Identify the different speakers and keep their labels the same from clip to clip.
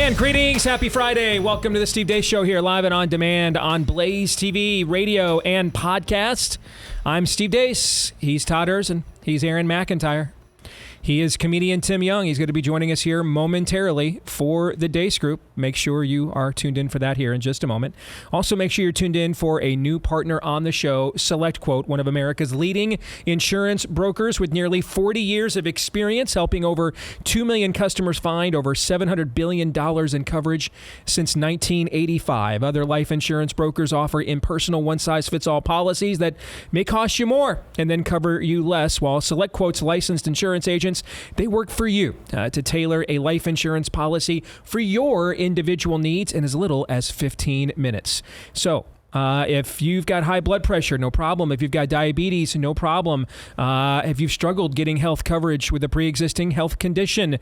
Speaker 1: And greetings, happy Friday. Welcome to the Steve Deace Show here, live and on demand on Blaze TV, radio, and podcast. I'm Steve Deace. He's Todd Erzin. He's Aaron McIntyre. He is comedian Tim Young. He's going to be joining us here momentarily for the Deace Group. Make sure you are tuned in for that here in just a moment. Also, make sure you're tuned in for a new partner on the show, SelectQuote, one of America's leading insurance brokers with nearly 40 years of experience, helping over 2 million customers find over $700 billion in coverage since 1985. Other life insurance brokers offer impersonal one-size-fits-all policies that may cost you more and then cover you less, while SelectQuote's licensed insurance agents, they work for you to tailor a life insurance policy for your individual needs in as little as 15 minutes. So, if you've got high blood pressure, no problem. If you've got diabetes, no problem. If you've struggled getting health coverage with a pre-existing health condition,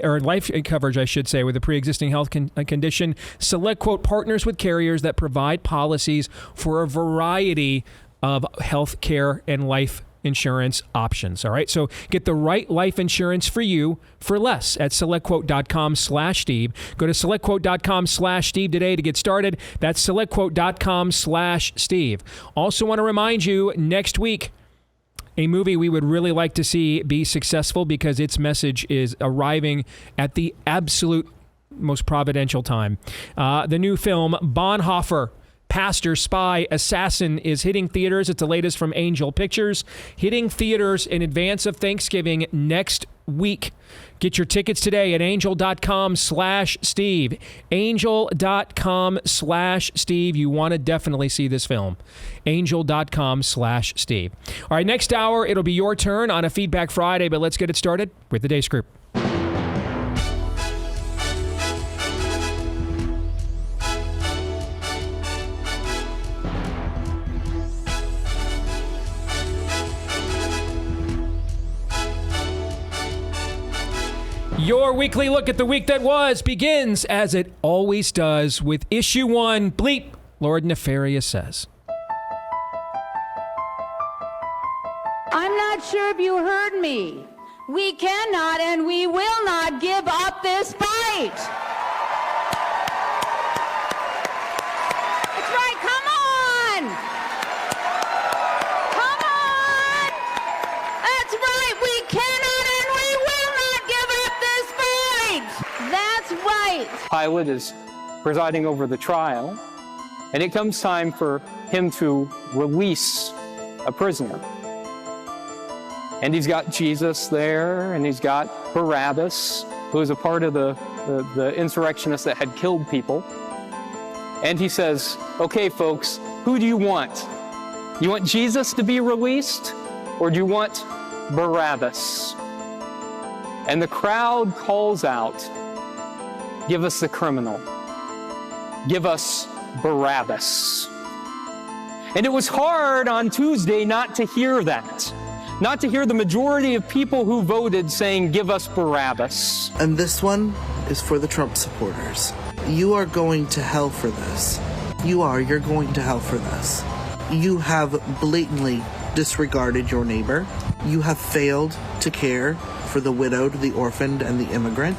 Speaker 1: or life coverage, I should say, with a pre-existing health condition, SelectQuote partners with carriers that provide policies for a variety of health care and life insurance options. All right. So get the right life insurance for you for less at SelectQuote.com/Steve. Go to SelectQuote.com/Steve today to get started. That's SelectQuote.com/Steve. Also want to remind you, next week, a movie we would really like to see be successful because its message is arriving at the absolute most providential time. The new film, Bonhoeffer, Pastor, Spy, Assassin, is hitting theaters. It's the latest from Angel Pictures, hitting theaters in advance of Thanksgiving next week. Get your tickets today at angel.com/Steve. Angel.com/Steve. You want to definitely see this film. Angel.com/Steve. All right, next hour, it'll be your turn on a Feedback Friday, but let's get it started with the Deace Group. Your weekly look at the week that was begins, as it always does, with issue 1. Bleep, Lord Nefarious says.
Speaker 2: I'm not sure if you heard me. We cannot and we will not give up this fight. That's right, come on! Come on! That's right, we cannot and we will not give up this fight! That's right!
Speaker 3: Pilate is presiding over the trial, and it comes time for him to release a prisoner. And he's got Jesus there, and he's got Barabbas, who is a part of the insurrectionists that had killed people. And he says, okay, folks, who do you want? You want Jesus to be released, or do you want Barabbas? And the crowd calls out, give us the criminal. Give us Barabbas. And it was hard on Tuesday not to hear that. Not to hear the majority of people who voted saying, give us Barabbas.
Speaker 4: And this one is for the Trump supporters. You are going to hell for this. You're going to hell for this. You have blatantly disregarded your neighbor. You have failed to care for the widowed, the orphaned, and the immigrant.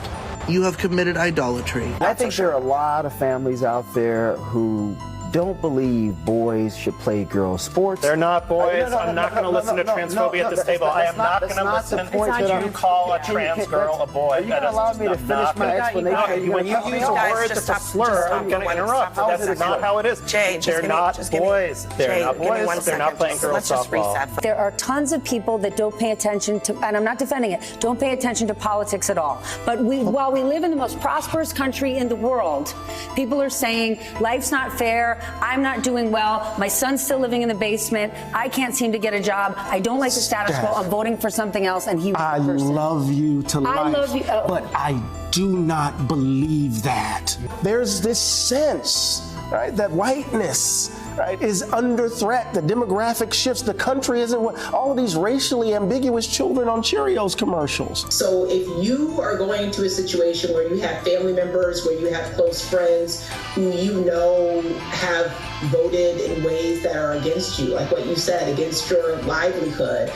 Speaker 4: You have committed idolatry.
Speaker 5: I think there are a lot of families out there who don't believe boys should play girls' sports.
Speaker 6: They're not boys. I'm not going to listen to transphobia at this table. I am not going to listen to you call a trans girl a boy.
Speaker 5: Are you going to allow me to finish my explanation?
Speaker 6: When you use a word that's a slur, I'm going to interrupt. That's not how it is. They're not boys. They're not boys. They're not playing girls' softball.
Speaker 7: There are tons of people that don't pay attention to, and I'm not defending it, don't pay attention to politics at all. But while we live in the most prosperous country in the world, people are saying life's not fair. I'm not doing well. My son's still living in the basement. I can't seem to get a job. I don't like the status quo. I'm voting for something else, and he was the person.
Speaker 8: I love you to life.
Speaker 7: I love you.
Speaker 8: But I do not believe that. There's this sense, right, that whiteness, right, is under threat. The demographic shifts. The country isn't all of these racially ambiguous children on Cheerios commercials.
Speaker 9: So if you are going into a situation where you have family members, where you have close friends who you know have voted in ways that are against you, like what you said, against your livelihood,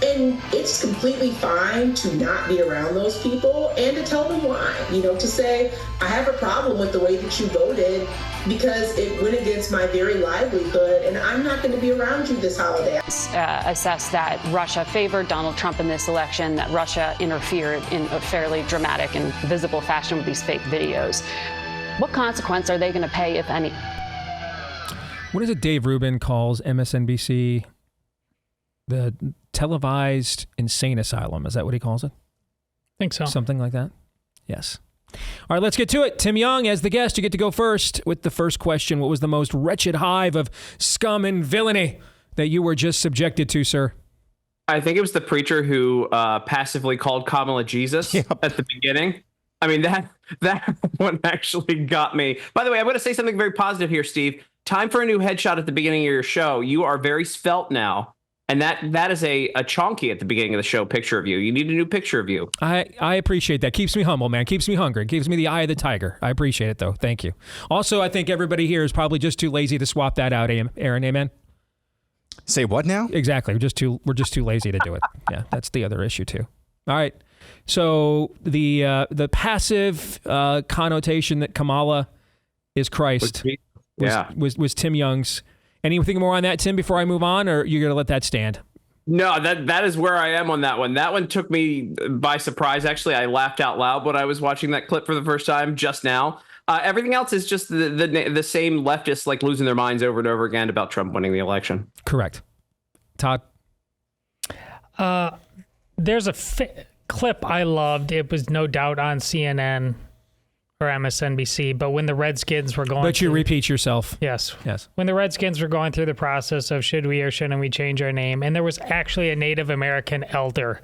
Speaker 9: and And it's completely fine to not be around those people and to tell them why. To say, I have a problem with the way that you voted because it went against my very livelihood, and I'm not going to be around you this holiday.
Speaker 10: Assess that Russia favored Donald Trump in this election, that Russia interfered in a fairly dramatic and visible fashion with these fake videos. What consequence are they going to pay, if any?
Speaker 1: What is it Dave Rubin calls MSNBC? The televised insane asylum. Is that what he calls it?
Speaker 11: I think so.
Speaker 1: Something like that? Yes. All right, let's get to it. Tim Young, as the guest, you get to go first with the first question. What was the most wretched hive of scum and villainy that you were just subjected to, sir?
Speaker 12: I think it was the preacher who passively called Kamala Jesus at the beginning. I mean, that one actually got me. By the way, I'm going to say something very positive here, Steve. Time for a new headshot at the beginning of your show. You are very svelte now. And that is a chonky at the beginning of the show picture of you. You need a new picture of you.
Speaker 1: I appreciate that. Keeps me humble, man. Keeps me hungry. Gives me the eye of the tiger. I appreciate it, though. Thank you. Also, I think everybody here is probably just too lazy to swap that out, Aaron. Amen?
Speaker 13: Say what now?
Speaker 1: Exactly. We're just too lazy to do it. Yeah, that's the other issue, too. All right. So the passive connotation that Kamala is Christ was Tim Young's. Anything more on that, Tim, before I move on, or you're going to let that stand?
Speaker 12: No, that is where I am on that one. That one took me by surprise. Actually, I laughed out loud when I was watching that clip for the first time just now. Everything else is just the same leftists like losing their minds over and over again about Trump winning the election.
Speaker 1: Correct. Todd?
Speaker 11: There's a clip I loved. It was no doubt on CNN or MSNBC, but when the Redskins were going
Speaker 1: But you repeat yourself.
Speaker 11: Yes.
Speaker 1: Yes.
Speaker 11: When the Redskins were going through the process of should we or shouldn't we change our name, and there was actually a Native American elder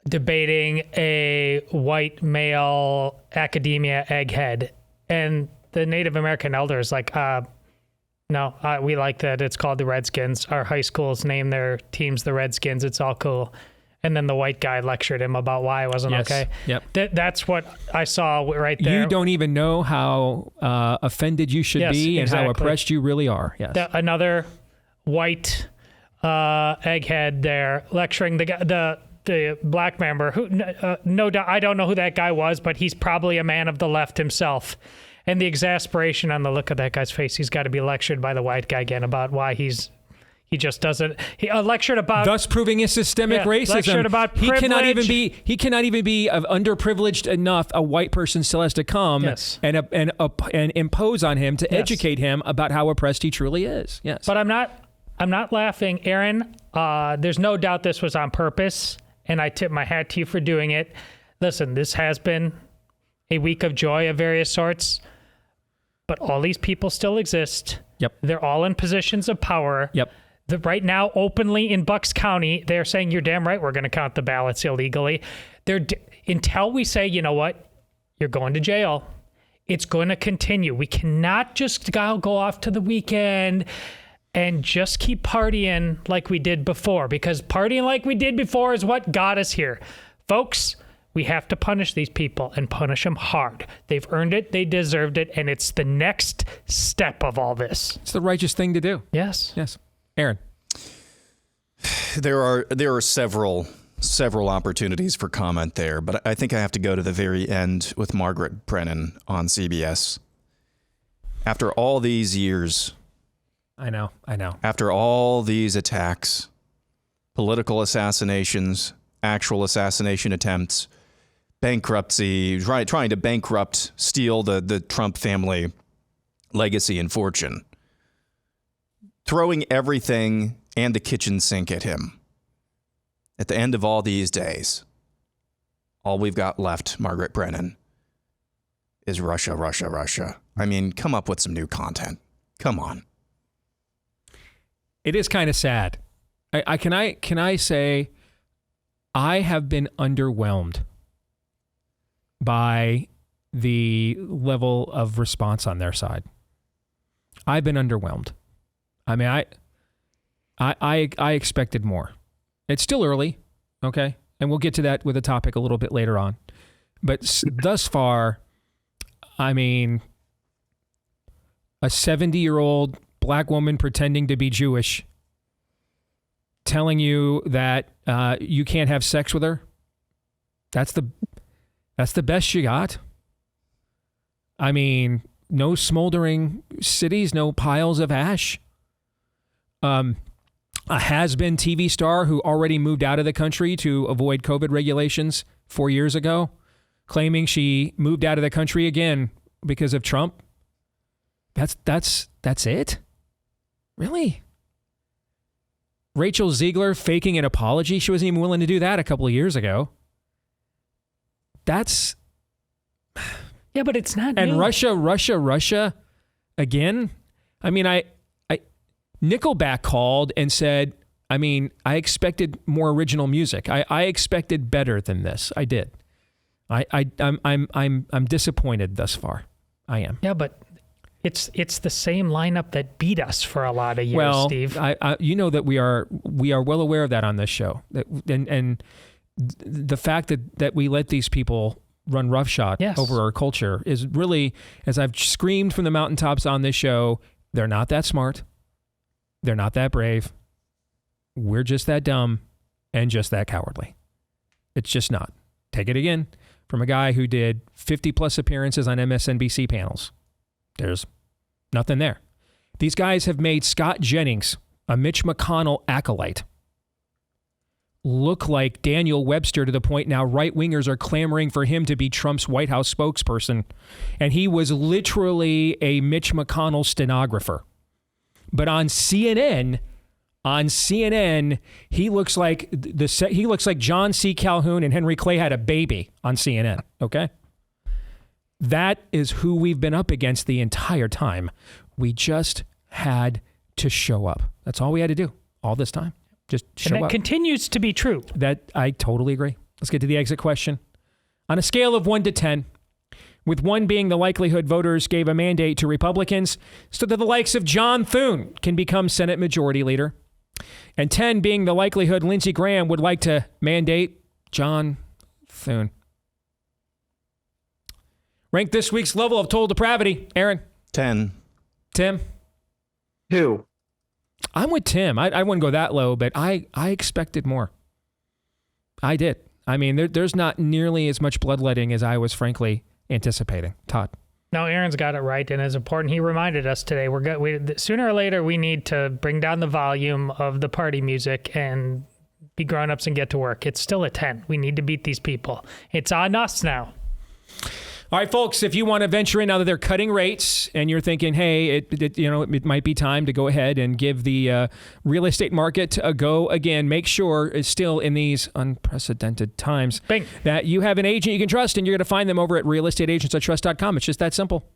Speaker 11: debating a white male academia egghead, and the Native American elder is like, no, we like that it's called the Redskins. Our high schools name their teams the Redskins. It's all cool. And then the white guy lectured him about why it wasn't okay.
Speaker 1: Yep.
Speaker 11: That's what I saw right there.
Speaker 1: You don't even know how offended you should be and how oppressed you really are. Yes.
Speaker 11: Another white egghead there lecturing the black member who, no doubt, I don't know who that guy was, but he's probably a man of the left himself. And the exasperation on the look of that guy's face, he's got to be lectured by the white guy again about why he just doesn't. He lectured about,
Speaker 1: thus proving his systemic racism.
Speaker 11: Lectured about privilege.
Speaker 1: He cannot even be of underprivileged enough. A white person still has to come and impose on him to educate him about how oppressed he truly is. Yes,
Speaker 11: but I'm not laughing, Aaron. There's no doubt this was on purpose, and I tip my hat to you for doing it. Listen, this has been a week of joy of various sorts, but all these people still exist.
Speaker 1: Yep,
Speaker 11: they're all in positions of power.
Speaker 1: Yep.
Speaker 11: Right now, openly in Bucks County, they're saying, you're damn right, we're going to count the ballots illegally. Until we say, you know what, you're going to jail, it's going to continue. We cannot just go off to the weekend and just keep partying like we did before, because partying like we did before is what got us here. Folks, we have to punish these people and punish them hard. They've earned it, they deserved it, and it's the next step of all this.
Speaker 1: It's the righteous thing to do.
Speaker 11: Yes.
Speaker 1: Yes. Aaron,
Speaker 13: there are several opportunities for comment there, but I think I have to go to the very end with Margaret Brennan on CBS. After all these years,
Speaker 1: I know.
Speaker 13: After all these attacks, political assassinations, actual assassination attempts, bankruptcy, trying to bankrupt, steal the Trump family legacy and fortune, throwing everything and the kitchen sink at him. At the end of all these days, all we've got left, Margaret Brennan, is Russia, Russia, Russia. I mean, come up with some new content. Come on.
Speaker 1: It is kind of sad. Can I say I have been underwhelmed by the level of response on their side. I've been underwhelmed. I mean, I expected more. It's still early, okay? And we'll get to that with a topic a little bit later on. But thus far, I mean, a 70-year-old black woman pretending to be Jewish telling you that You can't have sex with her. That's the best you got. I mean, no smoldering cities, no piles of ash. A has-been TV star who already moved out of the country to avoid COVID regulations 4 years ago, claiming she moved out of the country again because of Trump. That's it? Really? Rachel Ziegler faking an apology? She wasn't even willing to do that a couple of years ago. That's...
Speaker 11: Yeah, but it's not
Speaker 1: And
Speaker 11: new.
Speaker 1: Russia again. I mean, I Nickelback called and said, I mean, I expected more original music. I expected better than this. I did. I'm disappointed thus far. I am.
Speaker 11: Yeah, but it's the same lineup that beat us for a lot of years,
Speaker 1: well,
Speaker 11: Steve.
Speaker 1: You know that we are well aware of that on this show. And the fact that we let these people run roughshod over our culture is really, as I've screamed from the mountaintops on this show, they're not that smart. They're not that brave. We're just that dumb and just that cowardly. It's just not. Take it again from a guy who did 50 plus appearances on MSNBC panels. There's nothing there. These guys have made Scott Jennings, a Mitch McConnell acolyte, look like Daniel Webster to the point now right-wingers are clamoring for him to be Trump's White House spokesperson. And he was literally a Mitch McConnell stenographer. But on CNN, he looks like John C. Calhoun and Henry Clay had a baby on CNN, okay? That is who we've been up against the entire time. We just had to show up. That's all we had to do all this time. Just show up.
Speaker 11: And that continues to be true.
Speaker 1: That I totally agree. Let's get to the exit question. On a scale of 1 to 10, with 1 being the likelihood voters gave a mandate to Republicans so that the likes of John Thune can become Senate Majority Leader, and 10 being the likelihood Lindsey Graham would like to mandate John Thune. Rank this week's level of total depravity, Aaron.
Speaker 13: 10.
Speaker 1: Tim?
Speaker 12: 2.
Speaker 1: I'm with Tim. I wouldn't go that low, but I expected more. I did. I mean, there's not nearly as much bloodletting as I was frankly anticipating. Todd?
Speaker 11: No, Aaron's got it right, and it's important. He reminded us today. Sooner or later, we need to bring down the volume of the party music and be grown-ups and get to work. It's still a 10. We need to beat these people. It's on us now.
Speaker 1: All right, folks, if you want to venture in now that they're cutting rates and you're thinking, hey, it might be time to go ahead and give the real estate market a go again, make sure it's still in these unprecedented times that you have an agent you can trust, and you're going to find them over at realestateagentsitrust.com. It's just that simple.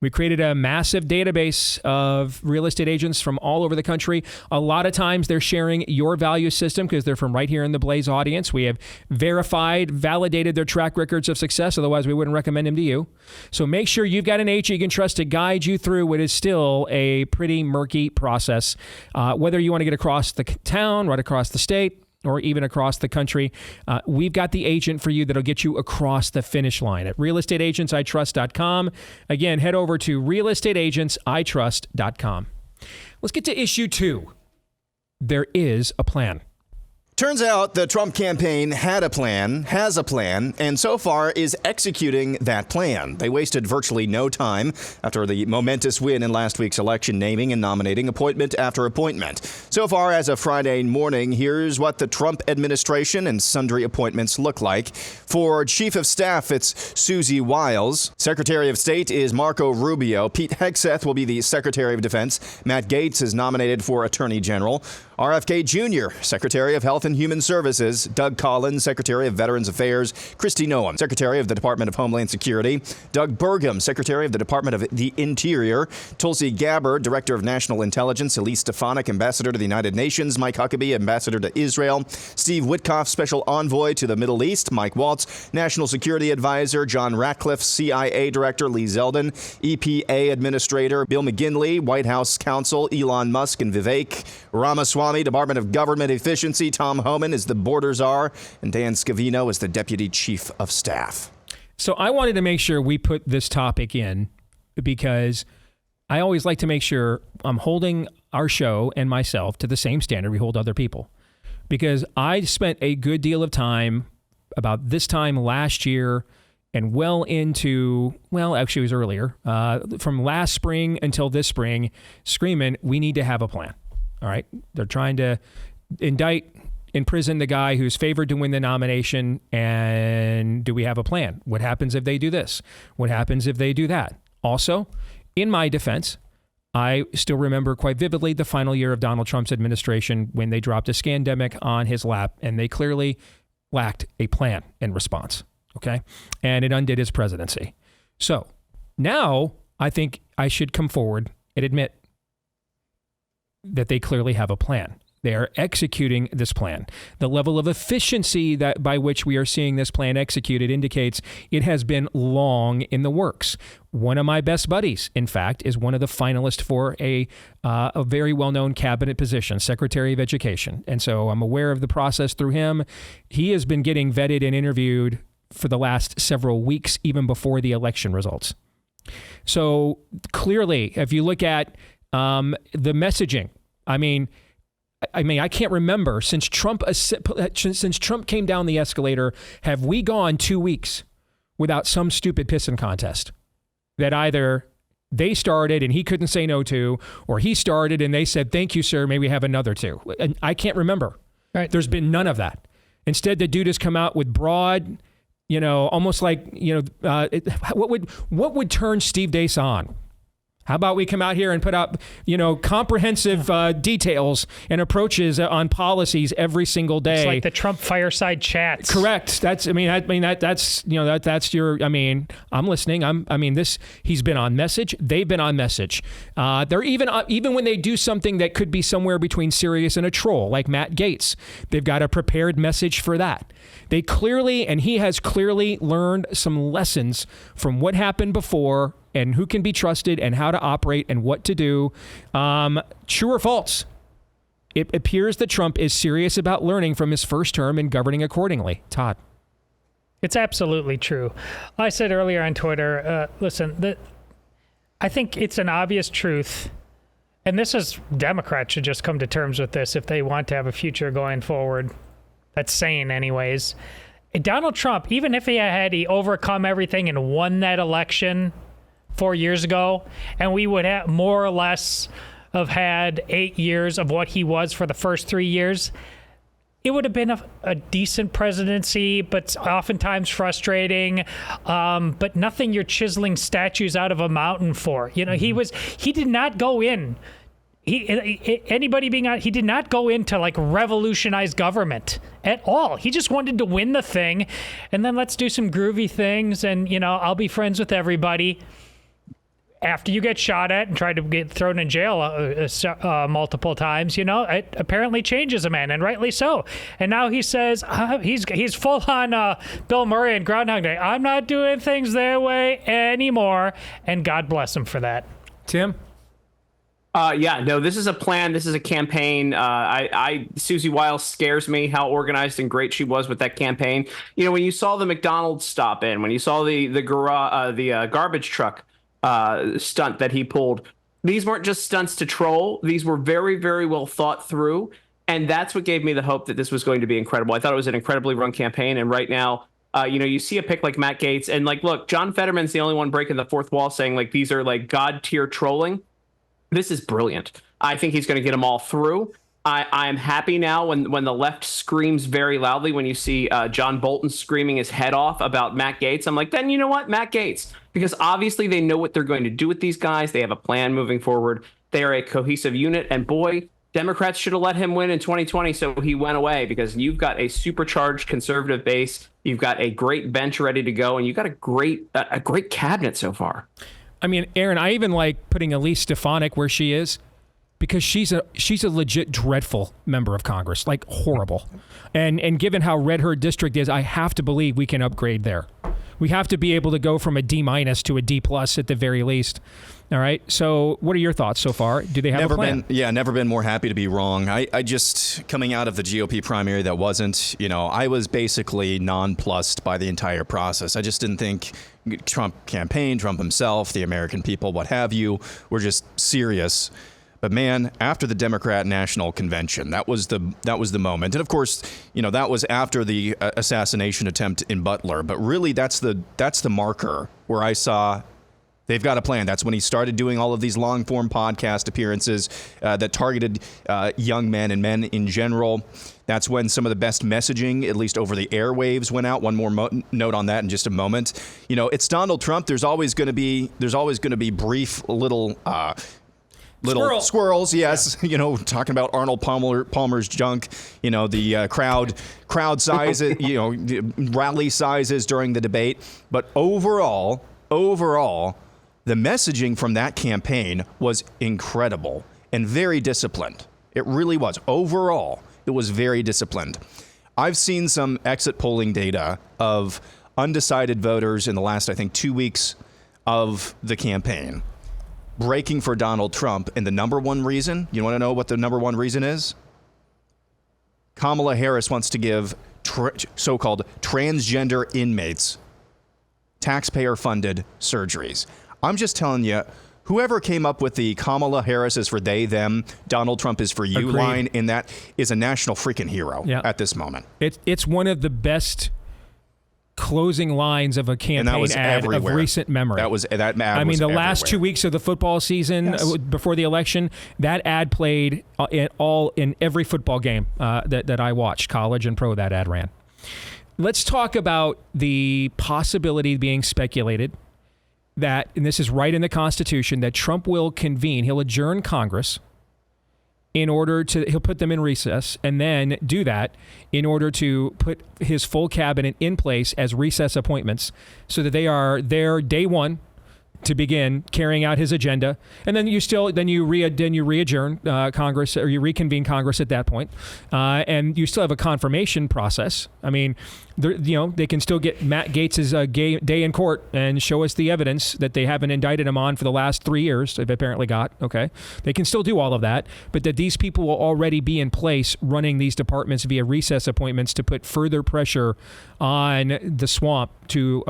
Speaker 1: We created a massive database of real estate agents from all over the country. A lot of times they're sharing your value system because they're from right here in the Blaze audience. We have validated their track records of success. Otherwise, we wouldn't recommend them to you. So make sure you've got an agent you can trust to guide you through what is still a pretty murky process. Whether you want to get across the town, right across the state, or even across the country, we've got the agent for you that'll get you across the finish line at realestateagentsitrust.com. Again, head over to realestateagentsitrust.com. Let's get to issue 2. There is a plan.
Speaker 13: Turns out the Trump campaign had a plan, has a plan, and so far is executing that plan. They wasted virtually no time after the momentous win in last week's election, naming and nominating appointment after appointment. So far, as of Friday morning, here's what the Trump administration and sundry appointments look like. For Chief of Staff, it's Susie Wiles. Secretary of State is Marco Rubio. Pete Hegseth will be the Secretary of Defense. Matt Gaetz is nominated for Attorney General. RFK Jr., Secretary of Health and Human Services. Doug Collins, Secretary of Veterans Affairs. Kristi Noem, Secretary of the Department of Homeland Security. Doug Burgum, Secretary of the Department of the Interior. Tulsi Gabbard, Director of National Intelligence. Elise Stefanik, Ambassador to the United Nations. Mike Huckabee, Ambassador to Israel. Steve Witkoff, Special Envoy to the Middle East. Mike Waltz, National Security Advisor. John Ratcliffe, CIA Director. Lee Zeldin, EPA Administrator. Bill McGinley, White House Counsel. Elon Musk and Vivek Ramaswamy, Department of Government Efficiency. Tom Homan is the border czar, and Dan Scavino is the Deputy Chief of Staff.
Speaker 1: So I wanted to make sure we put this topic in because I always like to make sure I'm holding our show and myself to the same standard we hold other people. because I spent a good deal of time about this time last year and well into, well, actually it was earlier, from last spring until this spring, screaming, we need to have a plan. All right. They're trying to imprison the guy who's favored to win the nomination. And do we have a plan? What happens if they do this? What happens if they do that? Also, in my defense, I still remember quite vividly the final year of Donald Trump's administration when they dropped a scandemic on his lap, and they clearly lacked a plan in response. Okay. And it undid his presidency. So now I think I should come forward and admit that they clearly have a plan. They are executing this plan. The level of efficiency that by which we are seeing this plan executed indicates it has been long in the works. One of my best buddies, in fact, is one of the finalists for a very well-known cabinet position, Secretary of Education. And so I'm aware of the process through him. He has been getting vetted and interviewed for the last several weeks, even before the election results. So clearly, if you look at the messaging, I mean, I can't remember since Trump came down the escalator, have we gone 2 weeks without some stupid pissing contest that either they started and he couldn't say no to, or he started and they said, thank you, sir, may we have another two? And I can't remember. Right. There's been none of that. Instead, the dude has come out with broad, almost like, what would turn Steve Deace on? How about we come out here and put up, comprehensive details and approaches on policies every single day?
Speaker 11: It's like the Trump fireside chats.
Speaker 1: Correct. That's your. I'm listening. He's been on message. They've been on message. They're even when they do something that could be somewhere between serious and a troll, like Matt Gaetz, they've got a prepared message for that. He has clearly learned some lessons from what happened before, and who can be trusted and how to operate and what to do. True or false? It appears that Trump is serious about learning from his first term and governing accordingly. Todd.
Speaker 11: It's absolutely true. I said earlier on Twitter, I think it's an obvious truth, and Democrats should just come to terms with this if they want to have a future going forward. That's sane anyways. Donald Trump, even if he overcome everything and won that election 4 years ago, and we would have more or less have had 8 years of what he was for the first 3 years, it would have been a decent presidency, but oftentimes frustrating, but nothing you're chiseling statues out of a mountain for. He did not go in. He did not go in to revolutionize government at all. He just wanted to win the thing, and then let's do some groovy things, and I'll be friends with everybody. After you get shot at and try to get thrown in jail multiple times, it apparently changes a man, and rightly so. And now he says he's full on Bill Murray and Groundhog Day. I'm not doing things their way anymore, and God bless him for that.
Speaker 1: Tim?
Speaker 12: This is a plan. This is a campaign. Susie Wiles scares me how organized and great she was with that campaign. When you saw the McDonald's stop in, when you saw the garbage truck stunt that he pulled, these weren't just stunts to troll. These were very, very well thought through. And that's what gave me the hope that this was going to be incredible. I thought it was an incredibly run campaign. And right now, you see a pick like Matt Gaetz, and look, John Fetterman's the only one breaking the fourth wall saying these are God tier trolling. This is brilliant. I think he's going to get them all through. I'm happy now when the left screams very loudly, when you see John Bolton screaming his head off about Matt Gaetz. I'm like, then you know what? Matt Gaetz. Because obviously they know what they're going to do with these guys. They have a plan moving forward. They are a cohesive unit. And boy, Democrats should have let him win in 2020, so he went away, because you've got a supercharged conservative base. You've got a great bench ready to go, and you've got a great cabinet so far.
Speaker 1: I mean, Aaron, I even like putting Elise Stefanik where she is, because she's a legit dreadful member of Congress, horrible. And given how red her district is, I have to believe we can upgrade there. We have to be able to go from a D- to a D+ at the very least. All right. So what are your thoughts so far? Do they have a plan?
Speaker 13: Never been more happy to be wrong. I just, coming out of the GOP primary that wasn't, I was basically nonplussed by the entire process. I just didn't think Trump campaign, Trump himself, the American people, what have you, were just serious. But man, after the Democrat National Convention, that was the moment. And of course, that was after the assassination attempt in Butler. But really, that's the marker where I saw they've got a plan. That's when he started doing all of these long-form podcast appearances that targeted young men and men in general. That's when some of the best messaging, at least over the airwaves, went out. One more note on that in just a moment. It's Donald Trump. There's always going to be brief little squirrels, yes. Yeah. Talking about Arnold Palmer's junk. The crowd sizes, rally sizes during the debate. But overall, the messaging from that campaign was incredible and very disciplined. It really was. Overall, it was very disciplined. I've seen some exit polling data of undecided voters in the last, I think, 2 weeks of the campaign breaking for Donald Trump. And the number one reason, you want to know what the number one reason is? Kamala Harris wants to give so-called transgender inmates taxpayer-funded surgeries. I'm just telling you, whoever came up with the Kamala Harris is for they, them, Donald Trump is for you line in that is a national freaking hero at this moment.
Speaker 1: It's one of the best closing lines of a campaign ad of recent memory.
Speaker 13: That ad
Speaker 1: I mean,
Speaker 13: was
Speaker 1: the
Speaker 13: everywhere.
Speaker 1: last 2 weeks of the football season before the election, that ad played in every football game that I watched, college and pro. That ad ran. Let's talk about the possibility being speculated that, and this is right in the Constitution, that Trump will convene. He'll adjourn Congress he'll put them in recess and then do that in order to put his full cabinet in place as recess appointments so that they are there day one to begin carrying out his agenda. And then you re-adjourn Congress, or you reconvene Congress at that point. And you still have a confirmation process. I mean, they can still get Matt Gaetz's day in court and show us the evidence that they haven't indicted him on for the last 3 years. They've apparently got, okay. They can still do all of that, but that these people will already be in place running these departments via recess appointments to put further pressure on the swamp to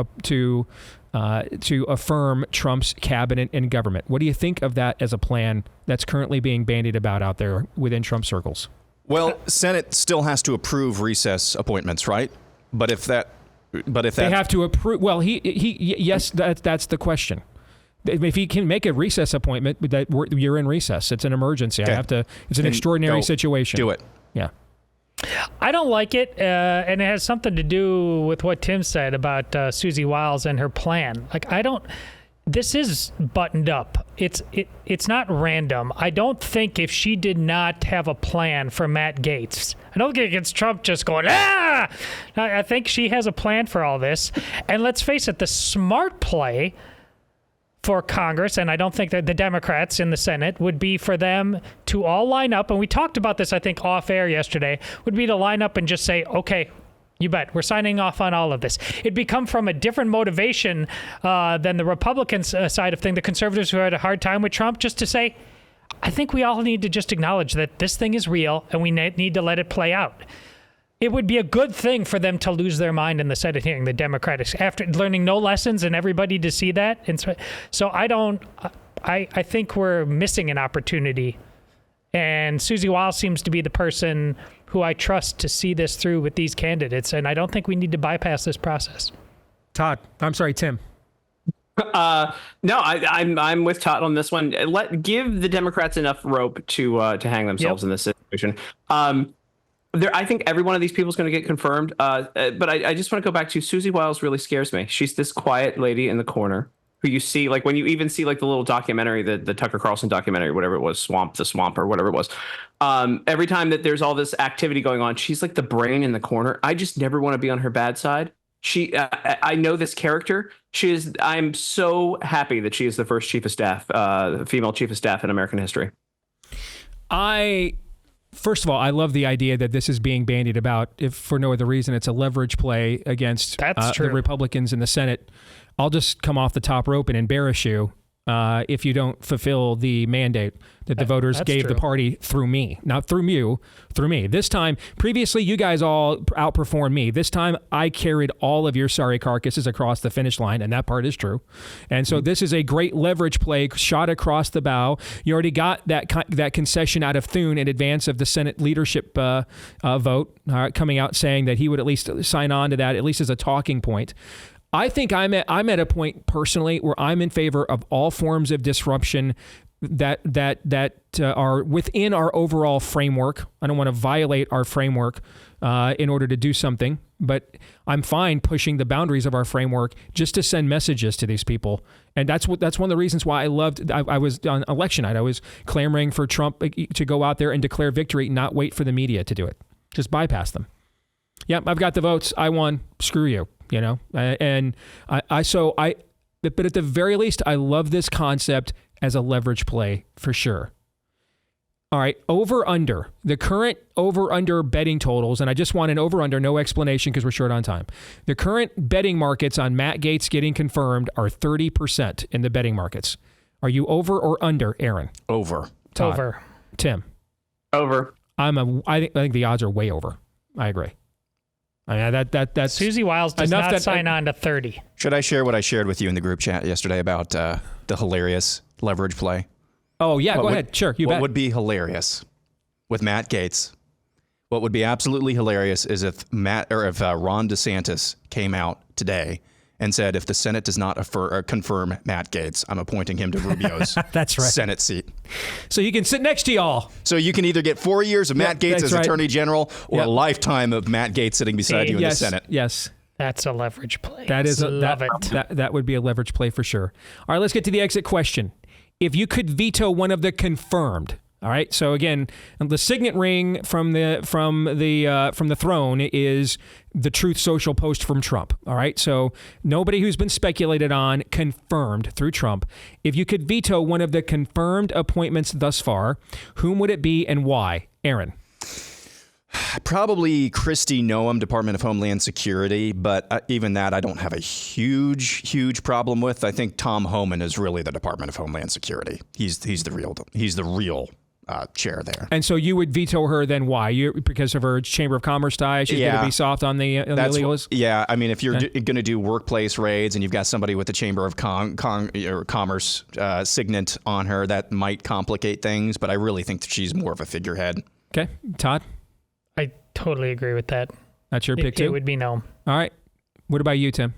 Speaker 1: affirm Trump's cabinet and government. What do you think of that as a plan that's currently being bandied about out there within Trump circles?
Speaker 13: Well, Senate still has to approve recess appointments, right? But if they have to approve, well, yes, that's the question. If he can make a recess appointment, you're in recess. It's an emergency. Okay. It's an extraordinary situation. Do it.
Speaker 1: Yeah.
Speaker 11: I don't like it, and it has something to do with what Tim said about Susie Wiles and her plan. This is buttoned up. It's not random. I don't think if she did not have a plan for Matt Gaetz, I don't think it's Trump just going, ah! I think she has a plan for all this. And let's face it, the smart play for Congress, and I don't think that the Democrats in the Senate would be for them to all line up, and we talked about this, I think, off air yesterday, would be to line up and just say, okay, you bet, we're signing off on all of this. It'd become from a different motivation than the Republicans side of things, the conservatives who had a hard time with Trump, just to say, I think we all need to just acknowledge that this thing is real and we need to let it play out. It would be a good thing for them to lose their mind in the Senate hearing, the Democrats, after learning no lessons and everybody to see that. And so I think we're missing an opportunity. And Susie Wiles seems to be the person who I trust to see this through with these candidates. And I don't think we need to bypass this process.
Speaker 1: Tim.
Speaker 12: No, I'm with Todd on this one. Give the Democrats enough rope to hang themselves in this situation. I think every one of these people is going to get confirmed. But I just want to go back to Susie Wiles. Really scares me. She's this quiet lady in the corner who you see, like when you even see like the little documentary, the Tucker Carlson documentary, whatever it was, the Swamp or whatever it was. Every time that there's all this activity going on, she's like the brain in the corner. I just never want to be on her bad side. I know this character. I'm so happy that she is the first chief of staff, female chief of staff in American history.
Speaker 1: First of all, I love the idea that this is being bandied about, if for no other reason. It's a leverage play against the Republicans in the Senate. I'll just come off the top rope and embarrass you. if you don't fulfill the mandate that the voters gave the party through me, not through you, through me. This time, previously, you guys all outperformed me. This time, I carried all of your sorry carcasses across the finish line, and that part is true. And so this is a great leverage play shot across the bow. You already got that concession out of Thune in advance of the Senate leadership vote, coming out saying that he would at least sign on to that, at least as a talking point. I think I'm at a point personally where I'm in favor of all forms of disruption that are within our overall framework. I don't want to violate our framework in order to do something, but I'm fine pushing the boundaries of our framework just to send messages to these people. And that's one of the reasons why I was on election night. I was clamoring for Trump to go out there and declare victory, not wait for the media to do it. Just bypass them. Yep, I've got the votes. I won. Screw you. You know, and but at the very least, I love this concept as a leverage play for sure. All right, over under, the current over under betting totals, and I just want an over under, no explanation because we're short on time. The current betting markets on Matt Gaetz getting confirmed are 30% in the betting markets. Are you over or under, Aaron?
Speaker 13: Over.
Speaker 1: Todd.
Speaker 11: Over.
Speaker 1: Tim?
Speaker 12: Over.
Speaker 1: I think the odds are way over. I agree. I mean, that's
Speaker 11: Susie Wiles does not sign on to 30.
Speaker 13: Should I share what I shared with you in the group chat yesterday about the hilarious leverage play?
Speaker 1: Oh, yeah, go ahead. Sure, you bet.
Speaker 13: What would be hilarious with Matt Gaetz? What would be absolutely hilarious is if Ron DeSantis came out today and said, if the Senate does not confirm Matt Gaetz, I'm appointing him to Rubio's
Speaker 1: That's right.
Speaker 13: Senate seat.
Speaker 1: So you can sit next to y'all.
Speaker 13: So you can either get 4 years of Matt Gaetz as Attorney General or a lifetime of Matt Gaetz sitting beside you in the Senate.
Speaker 1: Yes.
Speaker 11: That's a leverage play.
Speaker 1: Love it. That would be a leverage play for sure. All right, let's get to the exit question. If you could veto one of the confirmed, all right. So again, the signet ring from the throne is the Truth Social post from Trump. All right. So nobody who's been speculated on confirmed through Trump. If you could veto one of the confirmed appointments thus far, whom would it be and why? Aaron.
Speaker 13: Probably Kristi Noem, Department of Homeland Security, but even that I don't have a huge problem with. I think Tom Homan is really the Department of Homeland Security. He's the real chair there.
Speaker 1: And so you would veto her then why? Because of her Chamber of Commerce tie? She's going to be soft on the illegals?
Speaker 13: Yeah. I mean, if you're going to do workplace raids and you've got somebody with the Chamber of Commerce signet on her, that might complicate things, but I really think that she's more of a figurehead.
Speaker 1: Okay. Todd?
Speaker 11: I totally agree with that.
Speaker 1: That's your pick too?
Speaker 11: It would be no.
Speaker 1: All right. What about you, Tim?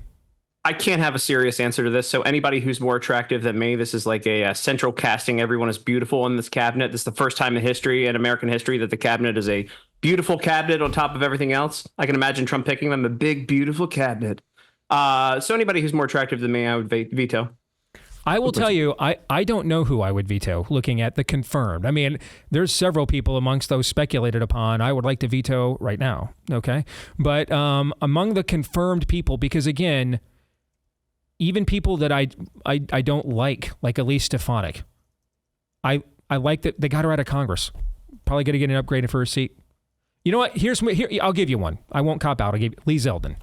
Speaker 12: I can't have a serious answer to this. So anybody who's more attractive than me, this is like a central casting. Everyone is beautiful in this cabinet. This is the first time in American history that the cabinet is a beautiful cabinet on top of everything else. I can imagine Trump picking them a big, beautiful cabinet. So anybody who's more attractive than me, I would veto.
Speaker 1: I will tell you, I don't know who I would veto looking at the confirmed. I mean, there's several people amongst those speculated upon I would like to veto right now, okay? But among the confirmed people, because again, even people that I don't like Elise Stefanik, I like that they got her out of Congress. Probably going to get an upgrade for her seat. You know what? Here, I'll give you one. I won't cop out. I'll give you Lee Zeldin.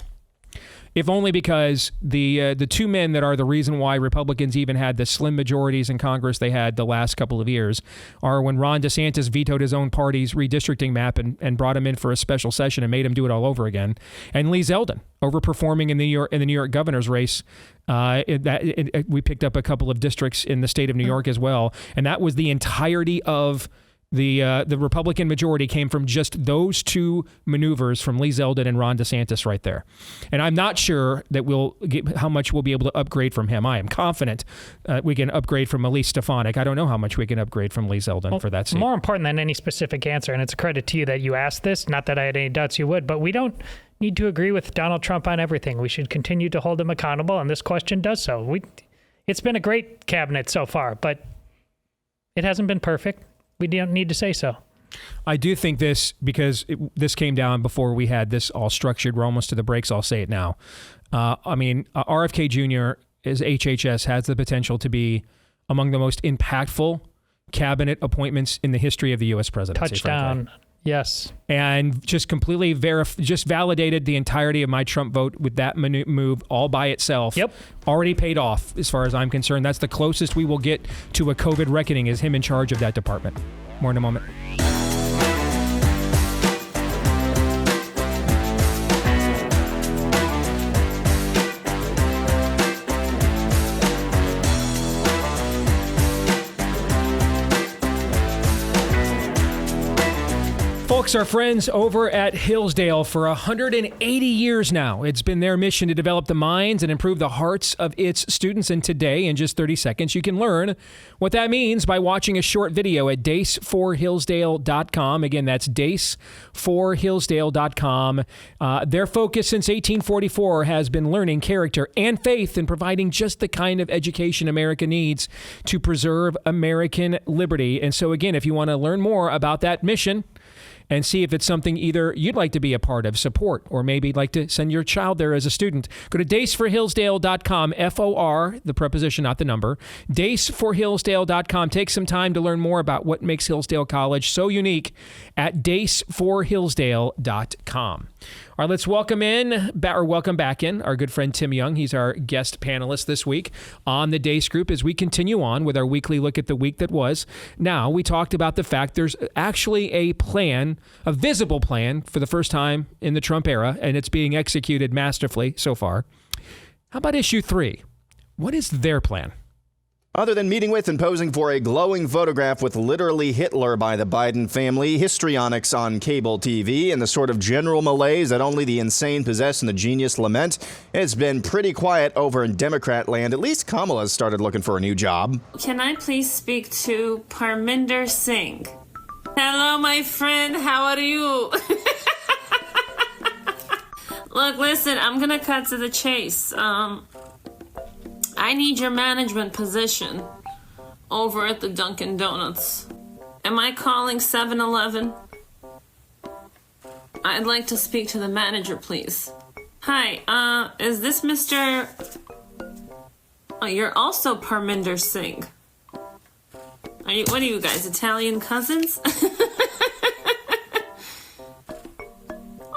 Speaker 1: If only because the two men that are the reason why Republicans even had the slim majorities in Congress they had the last couple of years are when Ron DeSantis vetoed his own party's redistricting map and brought him in for a special session and made him do it all over again. And Lee Zeldin, overperforming in the New York governor's race. We picked up a couple of districts in the state of New York as well. And that was the entirety of the Republican majority came from just those two maneuvers from Lee Zeldin and Ron DeSantis right there. And I'm not sure that how much we'll be able to upgrade from him. I am confident we can upgrade from Elise Stefanik. I don't know how much we can upgrade from Lee Zeldin for that seat.
Speaker 11: More important than any specific answer, and it's a credit to you that you asked this, not that I had any doubts you would, but we don't need to agree with Donald Trump on everything. We should continue to hold him accountable, and this question does so. It's been a great cabinet so far, but it hasn't been perfect. We don't need to say so.
Speaker 1: I do think this, because this came down before we had this all structured. We're almost to the breaks. I'll say it now. RFK Jr. as HHS has the potential to be among the most impactful cabinet appointments in the history of the U.S. presidency.
Speaker 11: Touchdown. Yes.
Speaker 1: And just completely just validated the entirety of my Trump vote with that move all by itself.
Speaker 11: Yep.
Speaker 1: Already paid off as far as I'm concerned. That's the closest we will get to a COVID reckoning is him in charge of that department. More in a moment. Folks, our friends over at Hillsdale for 180 years now. It's been their mission to develop the minds and improve the hearts of its students. And today, in just 30 seconds, you can learn what that means by watching a short video at daceforhillsdale.com. Again, that's daceforhillsdale.com. Their focus since 1844 has been learning character and faith and providing just the kind of education America needs to preserve American liberty. And so, again, if you want to learn more about that mission, and see if it's something either you'd like to be a part of, support, or maybe like to send your child there as a student. Go to daceforhillsdale.com, F-O-R, the preposition, not the number, daceforhillsdale.com. Take some time to learn more about what makes Hillsdale College so unique at daceforhillsdale.com. All right, let's welcome back in our good friend Tim Young. He's our guest panelist this week on the Deace Group as we continue on with our weekly look at the week that was. Now, we talked about the fact there's actually a plan, a visible plan for the first time in the Trump era, and it's being executed masterfully so far. How about issue 3? What is their plan?
Speaker 13: Other than meeting with and posing for a glowing photograph with literally Hitler by the Biden family, histrionics on cable TV, and the sort of general malaise that only the insane possess and the genius lament, it's been pretty quiet over in Democrat land. At least Kamala's started looking for a new job.
Speaker 14: Can I please speak to Parminder Singh? Hello, my friend. How are you? Look, listen, I'm gonna cut to the chase. I need your management position over at the Dunkin' Donuts. Am I calling 7-Eleven? I'd like to speak to the manager, please. Hi, is this Mr... Oh, you're also Parminder Singh. What are you guys, Italian cousins?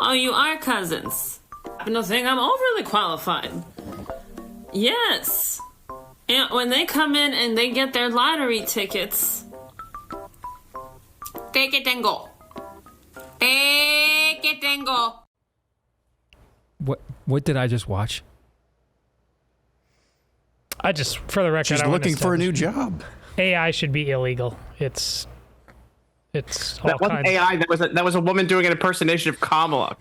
Speaker 14: Oh, you are cousins. No thing, I'm overly qualified. Yes. And when they come in and they get their lottery tickets, take it and go. Take it and go.
Speaker 1: What did I just watch?
Speaker 11: For the record,
Speaker 13: she's looking for a new job.
Speaker 11: AI should be illegal. It's all
Speaker 12: that wasn't
Speaker 11: kinds.
Speaker 12: AI. That was a woman doing an impersonation of Kamala.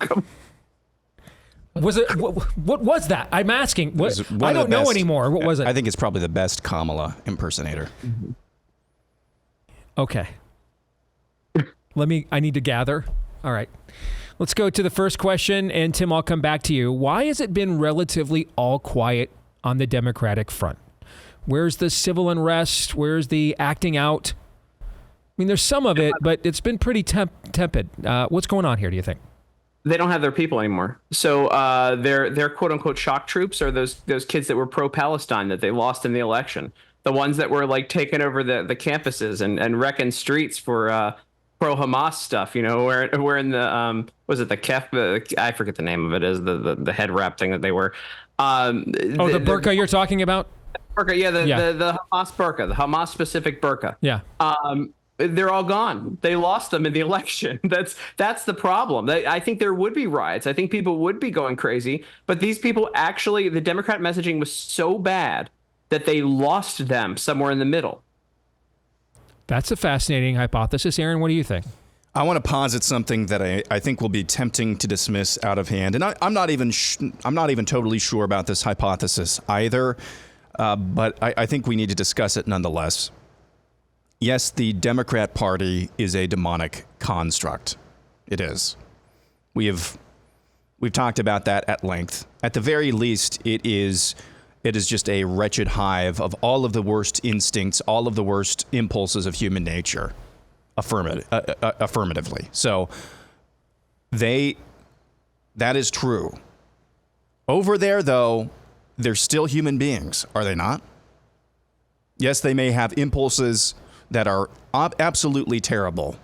Speaker 1: Was it? What was that? I'm asking. I don't know anymore. What was it?
Speaker 13: I think it's probably the best Kamala impersonator.
Speaker 1: Okay. I need to gather. All right. Let's go to the first question, and Tim, I'll come back to you. Why has it been relatively all quiet on the Democratic front? Where's the civil unrest? Where's the acting out? I mean, there's some of it, but it's been pretty tepid. What's going on here, do you think?
Speaker 12: They don't have their people anymore. So their quote unquote shock troops are those kids that were pro-Palestine that they lost in the election. The ones that were like taking over the campuses and wrecking streets for pro-Hamas stuff. You know, we're in the was it the Kef? I forget the name of it. Is the head wrap thing that they were.
Speaker 1: The burqa you're talking about?
Speaker 12: Burqa, yeah, the Hamas burqa, the Hamas specific burqa.
Speaker 1: Yeah.
Speaker 12: They're all gone. They lost them in the election. That's the problem. I think there would be riots. I think people would be going crazy. But these people actually, the Democrat messaging was so bad that they lost them somewhere in the middle.
Speaker 13: That's a fascinating hypothesis. Aaron, what do you think? I want to posit something that I think will be tempting to dismiss out of hand. And I'm not even totally sure about this hypothesis either. But I think we need to discuss it nonetheless. Yes, the Democrat Party is a demonic construct. It is. We've talked about that at length. At the very least, it is just a wretched hive of all of the worst instincts, all of the worst impulses of human nature, affirmatively. So that is true. Over there, though, they're still human beings, are they not? Yes, they may have impulses that are absolutely terrible,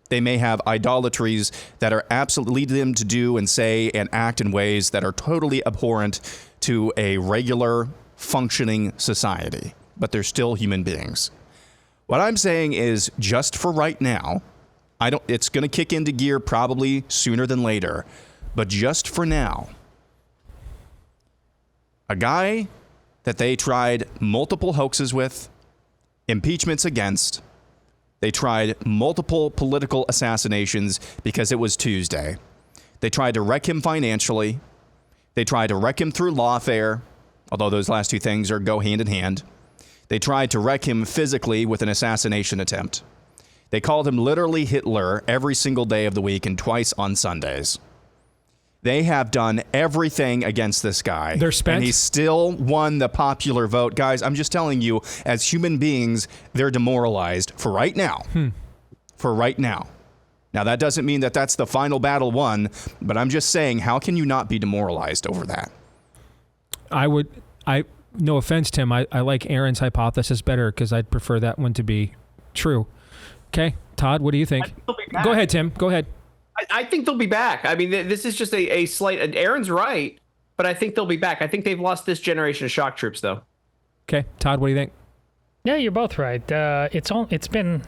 Speaker 13: They may have idolatries that are absolutely lead them to do and say and act in ways that are totally abhorrent to a regular functioning society, but they're still human beings. What I'm saying is, just for right now, it's going to kick into gear probably sooner than later, but just for now, a guy that they tried multiple hoaxes with, impeachments against, they tried multiple political assassinations because it was Tuesday. They tried to wreck him financially. They tried to wreck him through lawfare, although those last two things go hand in hand. They tried to wreck him physically with an assassination attempt. They called him literally Hitler every single day of the week and twice on Sundays. They have done everything against this guy.
Speaker 1: They're spent.
Speaker 13: And he still won the popular vote. Guys, I'm just telling you, as human beings, they're demoralized for right now. For right now. Now, that doesn't mean that that's the final battle won, but I'm just saying, how can you not be demoralized over that?
Speaker 1: No offense, Tim, I like Aaron's hypothesis better because I'd prefer that one to be true. Okay, Todd, what do you think? Go ahead, Tim. Go ahead.
Speaker 12: I think they'll be back. I mean, this is just a slight. Aaron's right, but I think they'll be back. I think they've lost this generation of shock troops, though.
Speaker 1: Okay, Todd, what do you think?
Speaker 11: Yeah, you're both right. It's been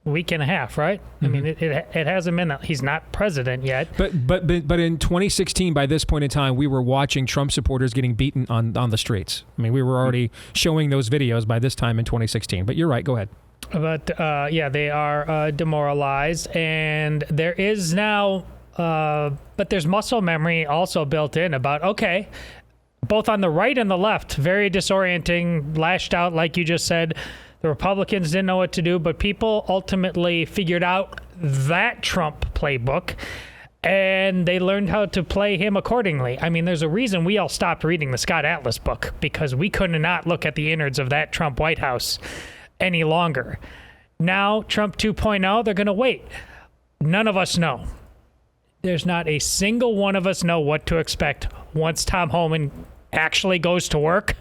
Speaker 11: a week and a half, right? I mean, it hasn't been. He's not president yet.
Speaker 1: But in 2016, by this point in time, we were watching Trump supporters getting beaten on the streets. I mean, we were already showing those videos by this time in 2016. But you're right. Go ahead.
Speaker 11: But they are demoralized, and there is now, but there's muscle memory also built in about, okay, both on the right and the left, very disorienting, lashed out, like you just said. The Republicans didn't know what to do, but people ultimately figured out that Trump playbook, and they learned how to play him accordingly. I mean, there's a reason we all stopped reading the Scott Atlas book, because we could not look at the innards of that Trump White House any longer. Now, Trump 2.0, they're going to wait. None of us know. There's not a single one of us know what to expect once Tom Homan actually goes to work.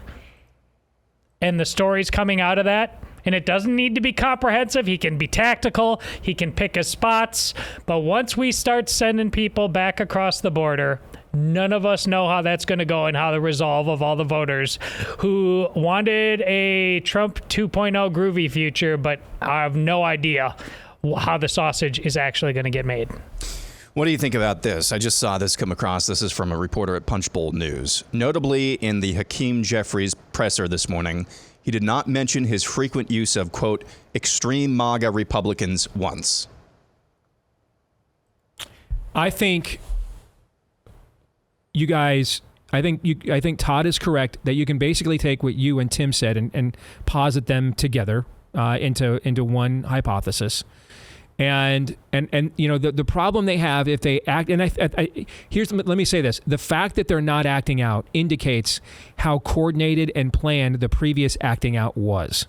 Speaker 11: And the stories coming out of that, and it doesn't need to be comprehensive. He can be tactical. He can pick his spots. But once we start sending people back across the border, none of us know how that's going to go and how the resolve of all the voters who wanted a Trump 2.0 groovy future, but I have no idea how the sausage is actually going to get made.
Speaker 13: What do you think about this? I just saw this come across. This is from a reporter at Punchbowl News. Notably, in the Hakeem Jeffries presser this morning, he did not mention his frequent use of, quote, extreme MAGA Republicans once.
Speaker 1: I think you guys, I think Todd is correct that you can basically take what you and Tim said and posit them together into one hypothesis. And you know, the problem they have if they act, and let me say this: the fact that they're not acting out indicates how coordinated and planned the previous acting out was.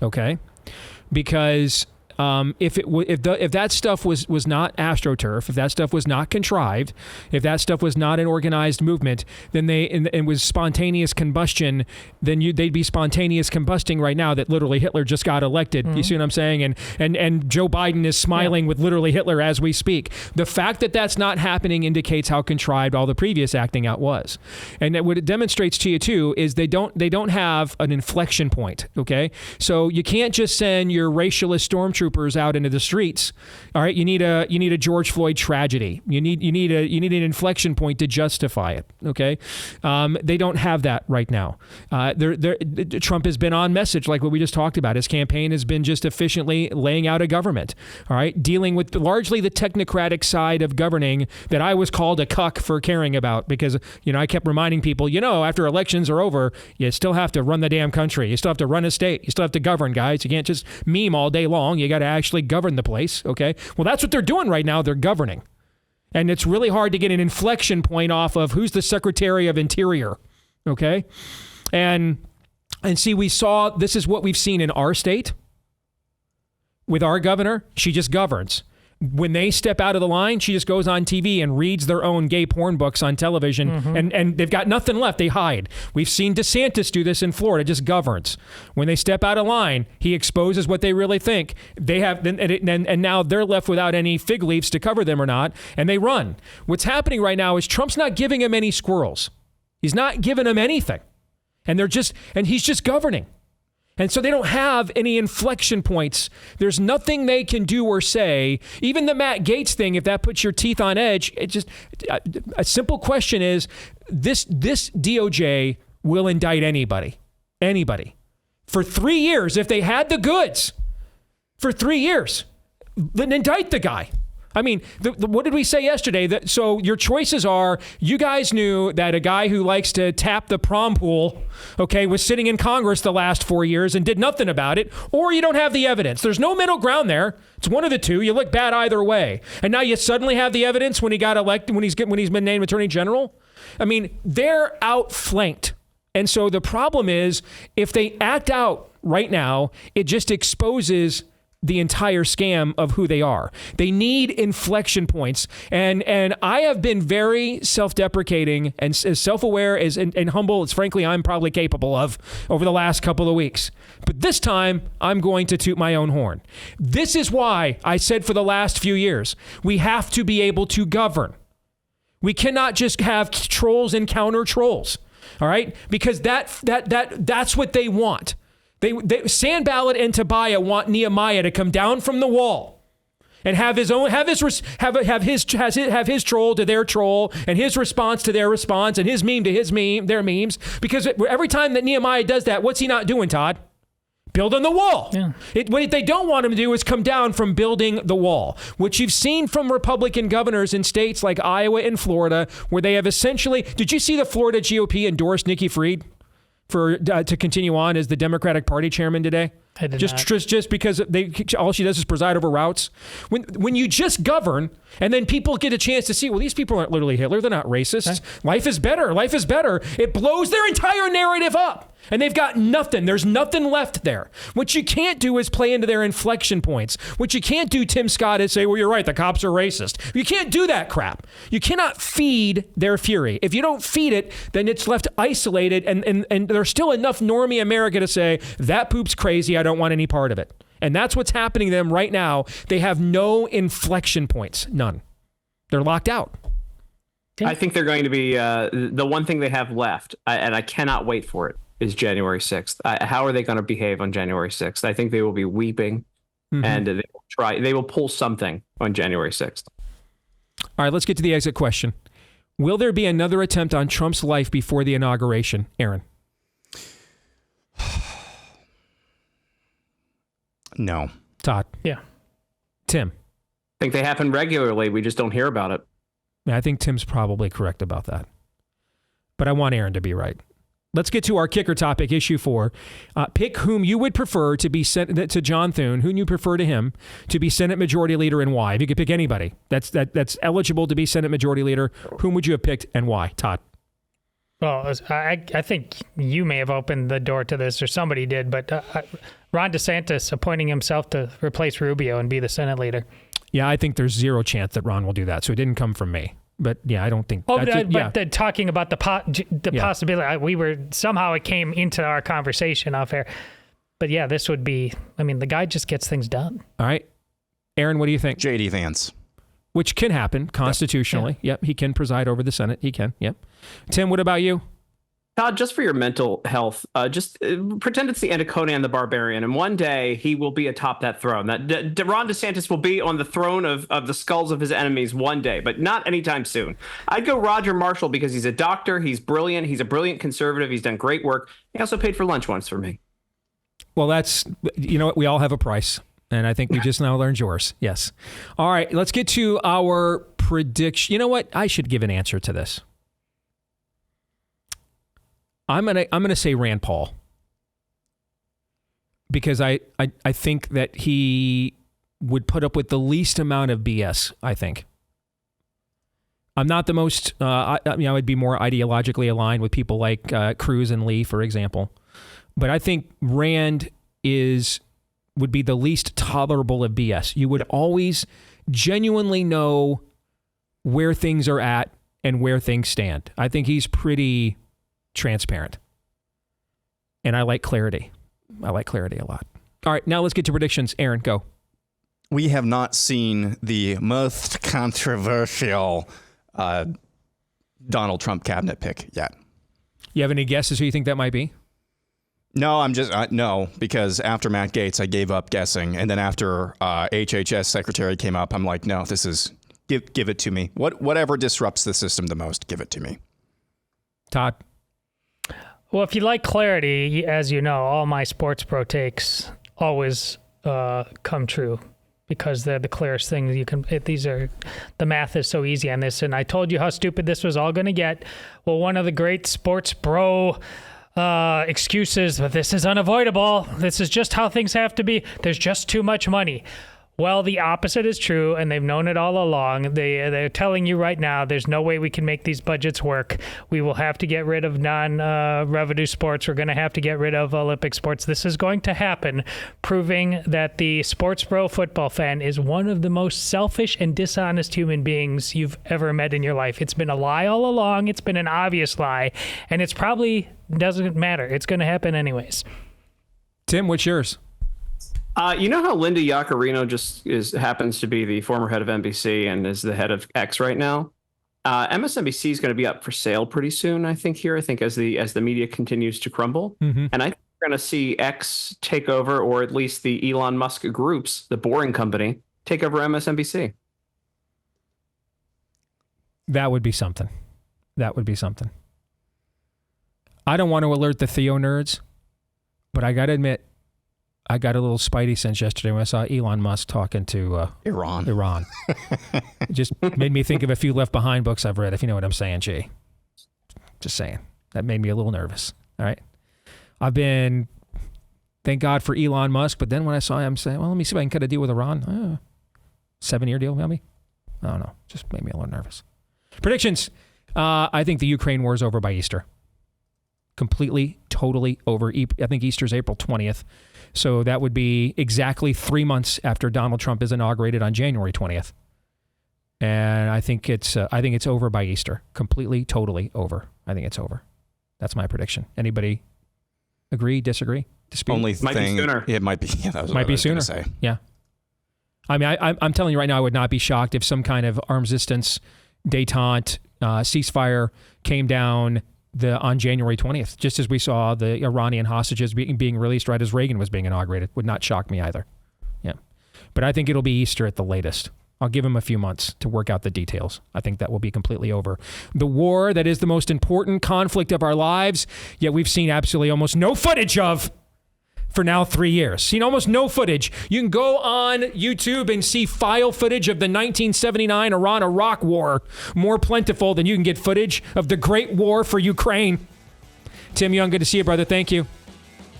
Speaker 1: Okay, because if that stuff was not AstroTurf, if that stuff was not contrived, if that stuff was not an organized movement, then it was spontaneous combustion, then they'd be spontaneous combusting right now that literally Hitler just got elected. Mm-hmm. You see what I'm saying? And Joe Biden is smiling with literally Hitler as we speak. The fact that that's not happening indicates how contrived all the previous acting out was. And what it demonstrates to you too is they don't have an inflection point. Okay, so you can't just send your racialist stormtroopers out into the streets. All right, you need a George Floyd tragedy. You need an inflection point to justify it. Okay, they don't have that right now. Trump has been on message, like what we just talked about. His campaign has been just efficiently laying out a government. All right, dealing with largely the technocratic side of governing that I was called a cuck for caring about, because I kept reminding people, after elections are over, you still have to run the damn country. You still have to run a state. You still have to govern, guys. You can't just meme all day long. You got to actually govern the place. Okay, well, that's what they're doing right now. They're governing, and it's really hard to get an inflection point off of who's the Secretary of Interior. Okay, and see, this is what we've seen in our state with our governor. She just governs. when they step out of the line, she just goes on TV and reads their own gay porn books on television, and they've got nothing left. They hide. We've seen DeSantis do this in Florida, just governs. When they step out of line, he exposes what they really think. They have, and now they're left without any fig leaves to cover them or not, and they run. What's happening right now is Trump's not giving them any squirrels. He's not giving them anything. And he's just governing. And so they don't have any inflection points. There's nothing they can do or say. Even the Matt Gaetz thing, if that puts your teeth on edge, a simple question is, this DOJ will indict anybody. For 3 years, if they had the goods, for 3 years, then indict the guy. I mean, what did we say yesterday? So your choices are, you guys knew that a guy who likes to tap the prom pool, okay, was sitting in Congress the last 4 years and did nothing about it, or you don't have the evidence. There's no middle ground there. It's one of the two. You look bad either way. And now you suddenly have the evidence when he got elected, when he's been named Attorney General. I mean, they're outflanked. And so the problem is, if they act out right now, it just exposes the entire scam of who they are. They need inflection points. And I have been very self-deprecating and as self-aware and humble as frankly I'm probably capable of over the last couple of weeks. But this time, I'm going to toot my own horn. This is why I said for the last few years, we have to be able to govern. We cannot just have trolls and counter trolls. All right? Because that's what they want. They Sanballat and Tobiah want Nehemiah to come down from the wall and have his troll to their troll and his response to their response and his meme to their memes. Because every time that Nehemiah does that, what's he not doing, Todd? Building the wall. Yeah. What they don't want him to do is come down from building the wall, which you've seen from Republican governors in states like Iowa and Florida, where they have essentially. Did you see the Florida GOP endorse Nikki Fried to continue on as the Democratic Party chairman today?
Speaker 11: I did
Speaker 1: not. Just because all she does is preside over routes. When you just govern and then people get a chance to see, well, these people aren't literally Hitler. They're not racists. Okay. Life is better. Life is better. It blows their entire narrative up. And they've got nothing. There's nothing left there. What you can't do is play into their inflection points. What you can't do, Tim Scott, is say, well, you're right, the cops are racist. You can't do that crap. You cannot feed their fury. If you don't feed it, then it's left isolated, and there's still enough normie America to say, that poop's crazy, I don't want any part of it. And that's what's happening to them right now. They have no inflection points. None. They're locked out.
Speaker 12: I think they're going to be the one thing they have left, and I cannot wait for it, is January 6th. How are they going to behave on January 6th? I think they will be weeping, and they will pull something on January 6th.
Speaker 1: All right, let's get to the exit question. Will there be another attempt on Trump's life before the inauguration, Aaron?
Speaker 13: No.
Speaker 1: Todd?
Speaker 11: Yeah.
Speaker 1: Tim?
Speaker 12: I think they happen regularly. We just don't hear about it.
Speaker 1: I think Tim's probably correct about that. But I want Aaron to be right. Let's get to our kicker topic, issue 4. Pick whom you would prefer to be sent to John Thune, whom you prefer to him to be Senate Majority Leader and why. If you could pick anybody that's eligible to be Senate Majority Leader, whom would you have picked and why? Todd?
Speaker 11: Well, I think you may have opened the door to this, or somebody did, but Ron DeSantis appointing himself to replace Rubio and be the Senate leader.
Speaker 1: Yeah, I think there's zero chance that Ron will do that, so it didn't come from me. But yeah, I don't think.
Speaker 11: Talking about the possibility, somehow it came into our conversation off air. But yeah, this would be. I mean, the guy just gets things done.
Speaker 1: All right, Aaron, what do you think?
Speaker 13: J.D. Vance,
Speaker 1: which can happen constitutionally. Yep, he can preside over the Senate. He can. Yep. Tim, what about you?
Speaker 12: Todd, just for your mental health, just pretend it's the end of Conan the Barbarian, and one day he will be atop that throne. That Ron DeSantis will be on the throne of the skulls of his enemies one day, but not anytime soon. I'd go Roger Marshall because he's a doctor, he's brilliant, he's a brilliant conservative, he's done great work. He also paid for lunch once for me.
Speaker 1: Well, you know what, we all have a price, and I think we just now learned yours. Yes. All right, let's get to our prediction. You know what? I should give an answer to this. I'm gonna say Rand Paul because I think that he would put up with the least amount of BS. I think I'm not the most. I would be more ideologically aligned with people like Cruz and Lee, for example. But I think Rand would be the least tolerable of BS. You would always genuinely know where things are at and where things stand. I think he's pretty transparent. And I like clarity. I like clarity a lot. All right, now let's get to predictions. Aaron, go.
Speaker 13: We have not seen the most controversial Donald Trump cabinet pick yet.
Speaker 1: You have any guesses who you think that might be?
Speaker 13: No, I'm just no, because after Matt Gaetz, I gave up guessing, and then after HHS secretary came up, I'm like, no, this is give it to me. Whatever disrupts the system the most, give it to me.
Speaker 1: Todd.
Speaker 11: Well, if you like clarity, as you know, all my sports bro takes always come true because they're the clearest things you can. The math is so easy on this, and I told you how stupid this was all going to get. Well, one of the great sports bro excuses, but this is unavoidable. This is just how things have to be. There's just too much money. Well, the opposite is true, and they've known it all along. They're telling you right now there's no way we can make these budgets work. We will have to get rid of non-revenue sports. We're going to have to get rid of Olympic sports. This is going to happen, proving that the sports bro football fan is one of the most selfish and dishonest human beings you've ever met in your life. It's been a lie all along. It's been an obvious lie, and it's probably doesn't matter. It's going to happen anyways.
Speaker 1: Tim, what's yours?
Speaker 12: You know how Linda Yaccarino happens to be the former head of NBC and is the head of X right now? MSNBC is going to be up for sale pretty soon, I think, as the media continues to crumble. Mm-hmm. And I think we're going to see X take over, or at least the Elon Musk groups, the Boring Company, take over MSNBC.
Speaker 1: That would be something. I don't want to alert the Theo nerds, but I got to admit, I got a little spidey sense yesterday when I saw Elon Musk talking to Iran. It just made me think of a few Left Behind books I've read, if you know what I'm saying, G. Just saying. That made me a little nervous. All right. Thank God for Elon Musk, but then when I saw him say, well, let me see if I can cut a deal with Iran. 7-year deal, maybe? I don't know. Just made me a little nervous. Predictions. I think the Ukraine war is over by Easter. Completely, totally over. I think Easter's April 20th. So that would be exactly 3 months after Donald Trump is inaugurated on January 20th. And I think it's over by Easter. Completely, totally over. I think it's over. That's my prediction. Anybody agree, disagree, dispute?
Speaker 12: Might be sooner.
Speaker 13: It might be. Yeah, that was
Speaker 1: might
Speaker 13: what
Speaker 1: be
Speaker 13: I was
Speaker 1: sooner.
Speaker 13: Say.
Speaker 1: Yeah. I mean, I'm telling you right now, I would not be shocked if some kind of arms distance, détente, ceasefire came down on January 20th, just as we saw the Iranian hostages being released right as Reagan was being inaugurated. Would not shock me either. Yeah. But I think it'll be Easter at the latest. I'll give him a few months to work out the details. I think that will be completely over. The war that is the most important conflict of our lives, yet we've seen absolutely almost no footage of for now 3 years. Seen almost no footage. You can go on YouTube and see file footage of the 1979 Iran-Iraq war, more plentiful than you can get footage of the Great War for Ukraine. Tim Young, good to see you, brother. Thank you.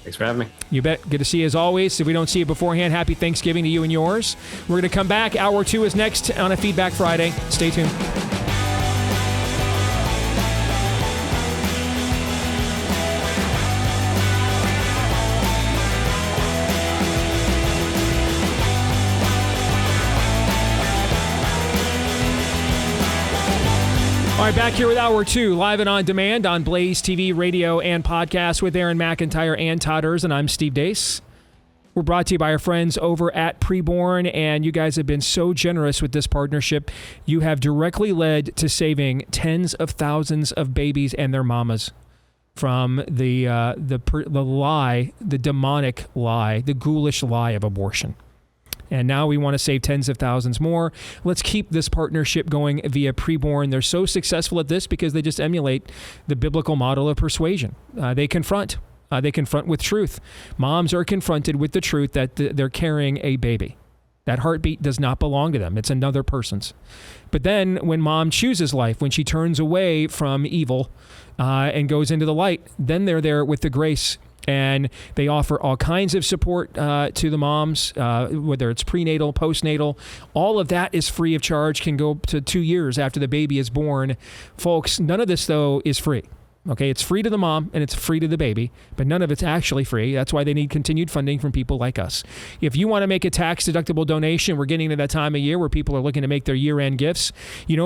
Speaker 12: Thanks for having me.
Speaker 1: You bet. Good to see you as always. If we don't see you beforehand, happy Thanksgiving to you and yours. We're going to come back. Hour 2 is next on a Feedback Friday. Stay tuned. All right, back here with Hour 2, live and on demand on Blaze TV, radio, and podcast with Aaron McIntyre and Todd Erzen. I'm Steve Deace. We're brought to you by our friends over at Preborn, and you guys have been so generous with this partnership. You have directly led to saving tens of thousands of babies and their mamas from the lie, the demonic lie, the ghoulish lie of abortion. And now we want to save tens of thousands more. Let's keep this partnership going via Preborn. They're so successful at this because they just emulate the biblical model of persuasion. They confront with truth. Moms are confronted with the truth that they're carrying a baby. That heartbeat does not belong to them. It's another person's. But then when mom chooses life, when she turns away from evil and goes into the light, then they're there with the grace. And they offer all kinds of support to the moms, whether it's prenatal, postnatal. All of that is free of charge, can go to 2 years after the baby is born. Folks, none of this, though, is free. Okay, it's free to the mom and it's free to the baby, but none of it's actually free. That's why they need continued funding from people like us. If you want to make a tax-deductible donation, we're getting to that time of year where people are looking to make their year-end gifts.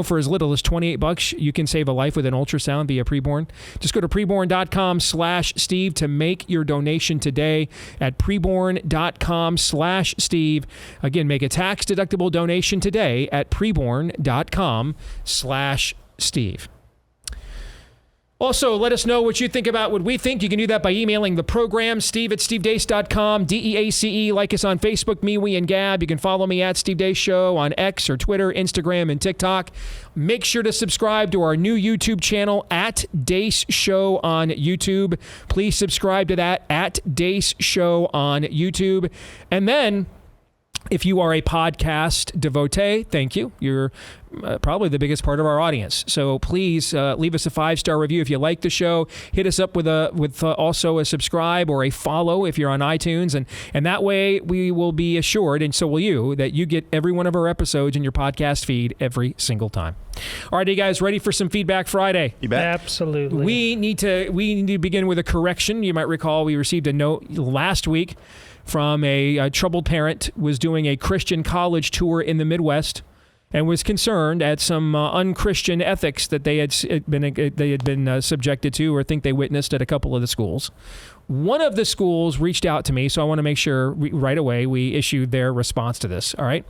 Speaker 1: For as little as $28, you can save a life with an ultrasound via Preborn. Just go to preborn.com/Steve to make your donation today at preborn.com/Steve. Again, make a tax-deductible donation today at preborn.com/Steve. Also, let us know what you think about what we think. You can do that by emailing the program, steve@stevedeace.com, DEACE. Like us on Facebook, me, we, and Gab. You can follow me at Steve Deace Show on X or Twitter, Instagram, and TikTok. Make sure to subscribe to our new YouTube channel, at Deace Show on YouTube. Please subscribe to that, at Deace Show on YouTube. And then, if you are a podcast devotee, thank you. You're probably the biggest part of our audience. So please leave us a 5-star review if you like the show. Hit us up with also a subscribe or a follow if you're on iTunes. And that way we will be assured, and so will you, that you get every one of our episodes in your podcast feed every single time. All right, you guys ready for some Feedback Friday?
Speaker 13: You bet.
Speaker 11: Absolutely.
Speaker 1: We need to begin with a correction. You might recall we received a note last week from a troubled parent who was doing a Christian college tour in the Midwest and was concerned at some unchristian ethics that they had been subjected to or think they witnessed at a couple of the schools. One of the schools reached out to me, so I want to make sure right away we issued their response to this. All right.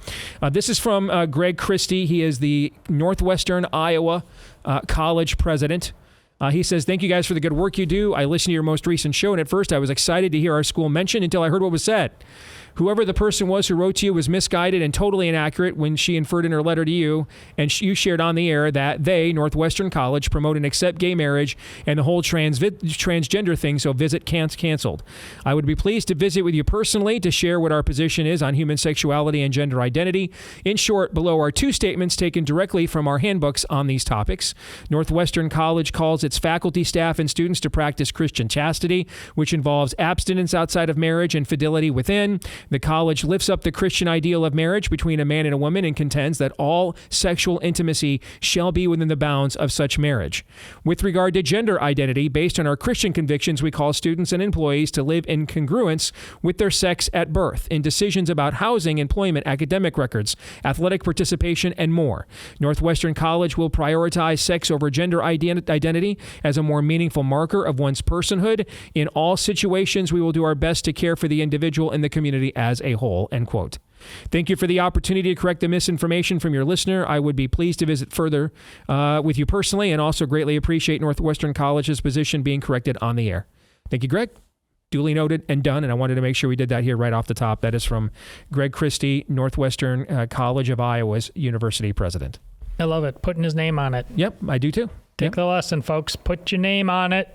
Speaker 1: This is from Greg Christie. He is the Northwestern Iowa College president. He says, "Thank you guys for the good work you do. I listened to your most recent show, and at first I was excited to hear our school mentioned until I heard what was said. Whoever the person was who wrote to you was misguided and totally inaccurate when she inferred in her letter to you, and you shared on the air that they, Northwestern College, promote and accept gay marriage and the whole transgender thing, so visit canceled. I would be pleased to visit with you personally to share what our position is on human sexuality and gender identity. In short, below are 2 statements taken directly from our handbooks on these topics. Northwestern College calls its faculty, staff, and students to practice Christian chastity, which involves abstinence outside of marriage and fidelity within. The college lifts up the Christian ideal of marriage between a man and a woman and contends that all sexual intimacy shall be within the bounds of such marriage. With regard to gender identity, based on our Christian convictions, we call students and employees to live in congruence with their sex at birth in decisions about housing, employment, academic records, athletic participation, and more. Northwestern College will prioritize sex over gender identity as a more meaningful marker of one's personhood. In all situations, we will do our best to care for the individual and the community as a whole," end quote. Thank you for the opportunity to correct the misinformation from your listener. I would be pleased to visit further with you personally and also greatly appreciate Northwestern College's position being corrected on the air. Thank you, Greg. Duly noted and done, and I wanted to make sure we did that here right off the top. That is from Greg Christie, Northwestern College of Iowa's university president.
Speaker 11: I love it. Putting his name on it.
Speaker 1: Yep, I do too.
Speaker 11: Take the lesson, folks. Put your name on it.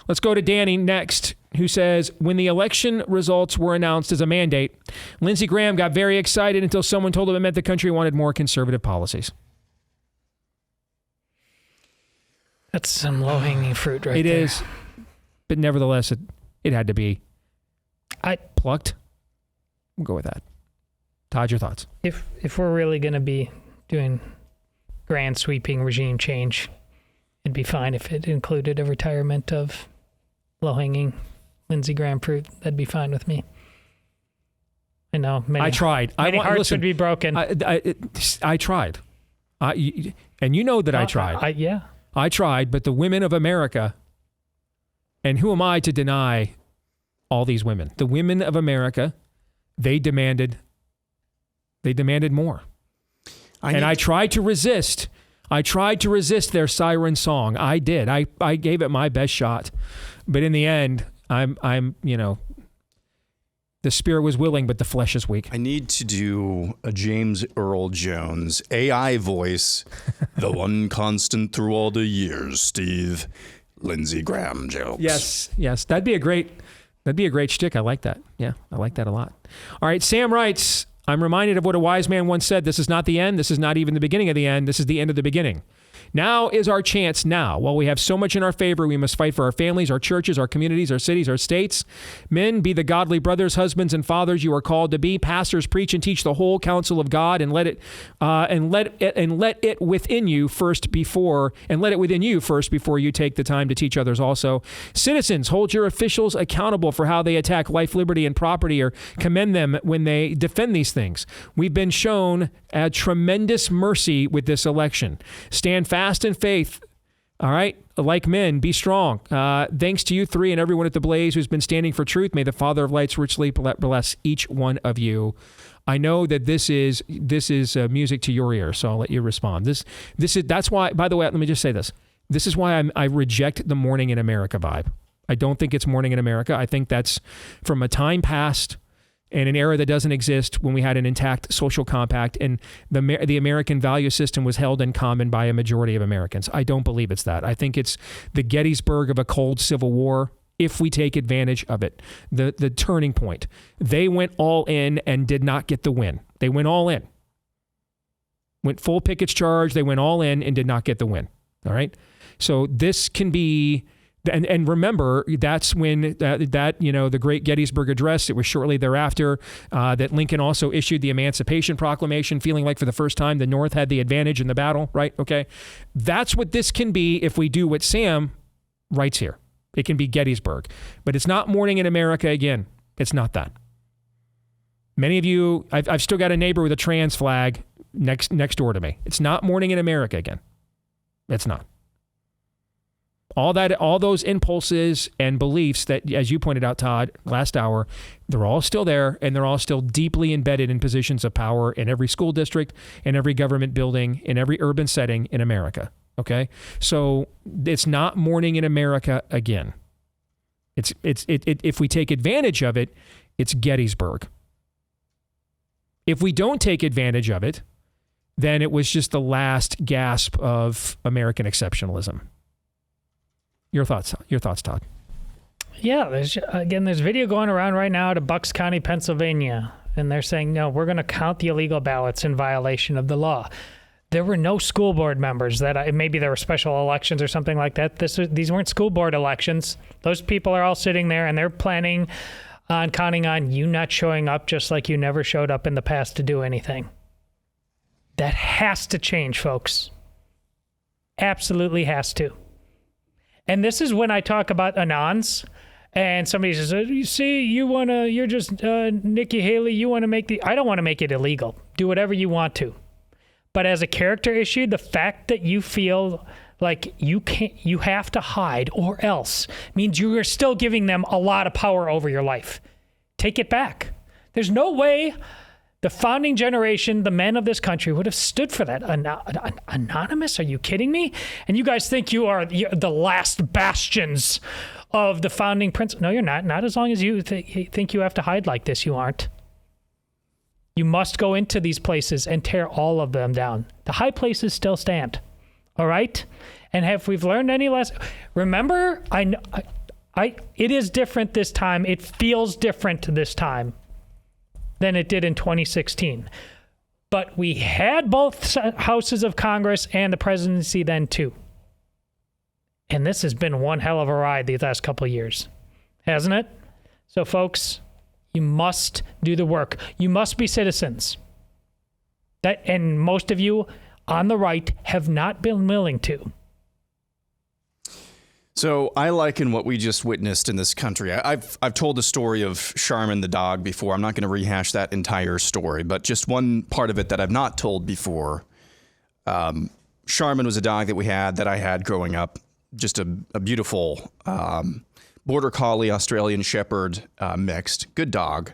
Speaker 1: Let's go to Danny next, who says, when the election results were announced as a mandate, Lindsey Graham got very excited until someone told him it meant the country wanted more conservative policies.
Speaker 11: That's some low-hanging fruit right there.
Speaker 1: It is, but nevertheless, it had to be plucked. We'll go with that. Todd, your thoughts?
Speaker 11: If we're really going to be doing grand sweeping regime change, it'd be fine if it included a retirement of low-hanging Lindsey Graham fruit. That'd be fine with me. I know.
Speaker 1: I tried.
Speaker 11: Many hearts would be broken.
Speaker 1: I tried. And you know that I tried.
Speaker 11: Yeah.
Speaker 1: I tried, but the women of America, and who am I to deny all these women? The women of America, they demanded more. I tried to resist. I tried to resist their siren song. I did. I gave it my best shot. But in the end, I'm the spirit was willing, but the flesh is weak.
Speaker 13: I need to do a James Earl Jones AI voice, the one constant through all the years, Steve. Lindsey Graham jokes.
Speaker 1: Yes. That'd be a great shtick. I like that. Yeah, I like that a lot. All right, Sam writes, I'm reminded of what a wise man once said. This is not the end. This is not even the beginning of the end. This is the end of the beginning. Now is our chance now. While we have so much in our favor, we must fight for our families, our churches, our communities, our cities, our states. Men, be the godly brothers, husbands, and fathers you are called to be. Pastors, preach and teach the whole counsel of God, and let it within you first before you take the time to teach others also. Citizens, hold your officials accountable for how they attack life, liberty, and property, or commend them when they defend these things. We've been shown a tremendous mercy with this election. Stand fast in faith. All right. Like men, be strong. Thanks to you three and everyone at the Blaze who's been standing for truth. May the Father of lights richly bless each one of you. I know that this is music to your ear, so I'll let you respond. That's why, by the way, let me just say this. This is why I reject the Morning in America vibe. I don't think it's Morning in America. I think that's from a time past in an era that doesn't exist, when we had an intact social compact and the American value system was held in common by a majority of Americans. I don't believe it's that. I think it's the Gettysburg of a cold civil war, if we take advantage of it. The turning point. They went all in and did not get the win. They went all in. Went full Pickett's charge. They went all in and did not get the win. All right? So this can be... And remember, that's when the great Gettysburg Address, it was shortly thereafter that Lincoln also issued the Emancipation Proclamation, feeling like for the first time the North had the advantage in the battle, right? Okay. That's what this can be if we do what Sam writes here. It can be Gettysburg. But it's not Morning in America again. It's not that. Many of you, I've still got a neighbor with a trans flag next door to me. It's not Morning in America again. It's not. All those impulses and beliefs that, as you pointed out, Todd, last hour, they're all still there, and they're all still deeply embedded in positions of power in every school district, in every government building, in every urban setting in America. Okay? So it's not Morning in America again. If we take advantage of it, it's Gettysburg. If we don't take advantage of it, then it was just the last gasp of American exceptionalism. Your thoughts, Todd?
Speaker 11: Yeah, there's video going around right now to Bucks County, Pennsylvania, and they're saying, no, we're going to count the illegal ballots in violation of the law. There were no school board members maybe there were special elections or something like that. These weren't school board elections. Those people are all sitting there and they're planning on counting on you not showing up, just like you never showed up in the past to do anything. That has to change, folks. Absolutely has to. And this is when I talk about Anons, and somebody says, you see, you're just Nikki Haley, you want to I don't want to make it illegal. Do whatever you want to. But as a character issue, the fact that you feel like you have to hide or else means you are still giving them a lot of power over your life. Take it back. There's no way the founding generation, the men of this country, would have stood for that. Anonymous? Are you kidding me? And you guys think you're the last bastions of the founding principles. No, you're not. Not as long as you think you have to hide like this. You aren't. You must go into these places and tear all of them down. The high places still stand. All right? And have we learned any lessons? Remember, it is different this time. It feels different this time than it did in 2016. But we had both houses of Congress and the presidency then too. And this has been one hell of a ride these last couple of years, hasn't it? So folks, you must do the work. You must be citizens. And most of you on the right have not been willing to.
Speaker 13: So I liken what we just witnessed in this country. I've told the story of Charmin the dog before. I'm not going to rehash that entire story, but just one part of it that I've not told before. Charmin was a dog that I had growing up. Just a beautiful border collie, Australian shepherd mixed. Good dog.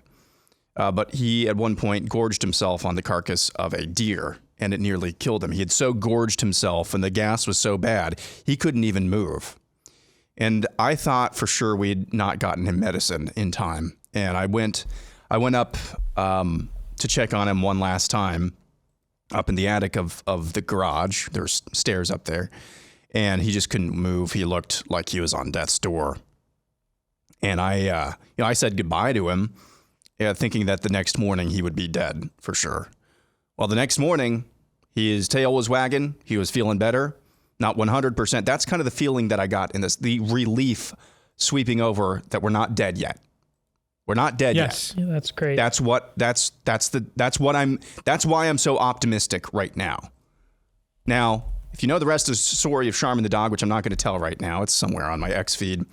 Speaker 13: But he at one point gorged himself on the carcass of a deer, and it nearly killed him. He had so gorged himself and the gas was so bad, he couldn't even move. And I thought for sure we had not gotten him medicine in time. And I went up to check on him one last time up in the attic of the garage. There's stairs up there. And he just couldn't move. He looked like he was on death's door. And I said goodbye to him, thinking that the next morning he would be dead for sure. Well, the next morning, his tail was wagging. He was feeling better. not 100%. That's kind of the feeling that I got in this, the relief sweeping over that we're not dead yet. We're not dead yet.
Speaker 11: Yeah, that's great.
Speaker 13: That's why I'm so optimistic right now. Now, if you know the rest of the story of Charmin the dog, which I'm not going to tell right now, it's somewhere on my X feed.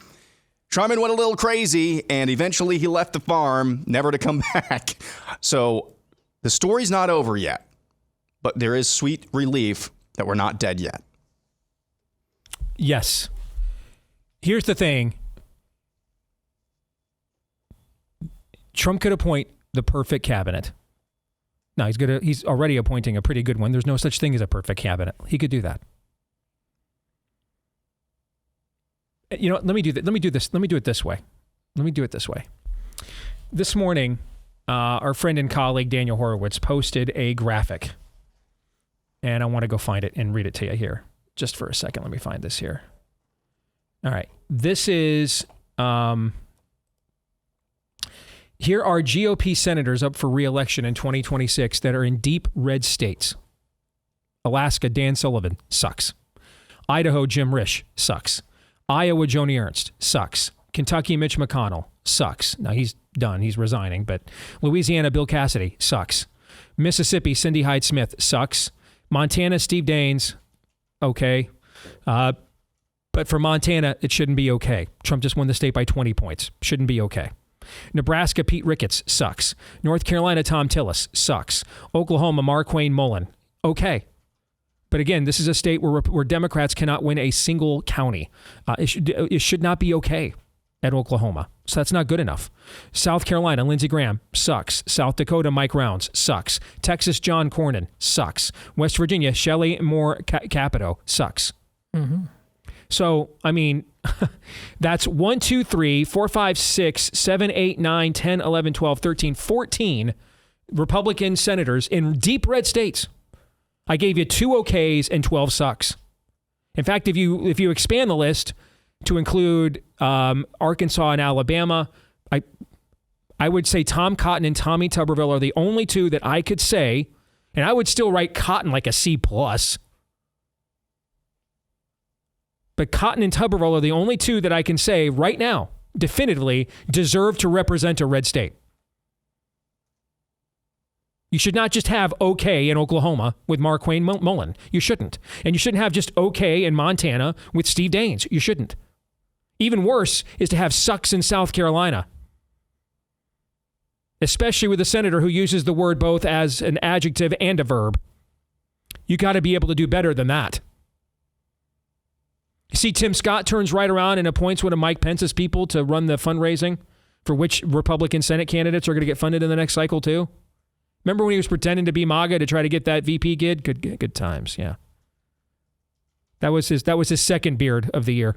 Speaker 13: Charmin went a little crazy, and eventually he left the farm, never to come back. So the story's not over yet, but there is sweet relief that we're not dead yet.
Speaker 1: Yes. Here's the thing. Trump could appoint the perfect cabinet. Now, he's already appointing a pretty good one. There's no such thing as a perfect cabinet. He could do that. You know, let me do it this way. This morning, our friend and colleague Daniel Horowitz posted a graphic. And I want to go find it and read it to you here. Just for a second, let me find this here. All right. This is... Here are GOP senators up for re-election in 2026 that are in deep red states. Alaska, Dan Sullivan, sucks. Idaho, Jim Risch, sucks. Iowa, Joni Ernst, sucks. Kentucky, Mitch McConnell, sucks. Now, he's done. He's resigning. But Louisiana, Bill Cassidy, sucks. Mississippi, Cindy Hyde-Smith, sucks. Montana, Steve Daines, okay. But for Montana, it shouldn't be okay. Trump just won the state by 20 points. Shouldn't be okay. Nebraska, Pete Ricketts, sucks. North Carolina, Tom Tillis, sucks. Oklahoma, Marquayne Mullen, okay. But again, this is a state where Democrats cannot win a single county. It should not be okay at Oklahoma. So that's not good enough. South Carolina, Lindsey Graham, sucks. South Dakota, Mike Rounds, sucks. Texas, John Cornyn, sucks. West Virginia, Shelley Moore Capito, sucks. Mm-hmm. So, I mean, that's 1, 2, 3, 4, 5, 6, 7, 8, 9, 10, 11, 12, 13, 14 Republican senators in deep red states. I gave you 2 okays and 12 sucks. In fact, if you expand the list to include Arkansas and Alabama, I would say Tom Cotton and Tommy Tuberville are the only 2 that I could say, and I would still write Cotton like a C+. But Cotton and Tuberville are the only 2 that I can say right now, definitively, deserve to represent a red state. You should not just have okay in Oklahoma with Marquayne Mullen. You shouldn't. And you shouldn't have just okay in Montana with Steve Daines. You shouldn't. Even worse is to have sucks in South Carolina. Especially with a senator who uses the word both as an adjective and a verb. You got to be able to do better than that. You see, Tim Scott turns right around and appoints one of Mike Pence's people to run the fundraising for which Republican Senate candidates are going to get funded in the next cycle, too. Remember when he was pretending to be MAGA to try to get that VP gig? Good times, yeah. That was his second beard of the year.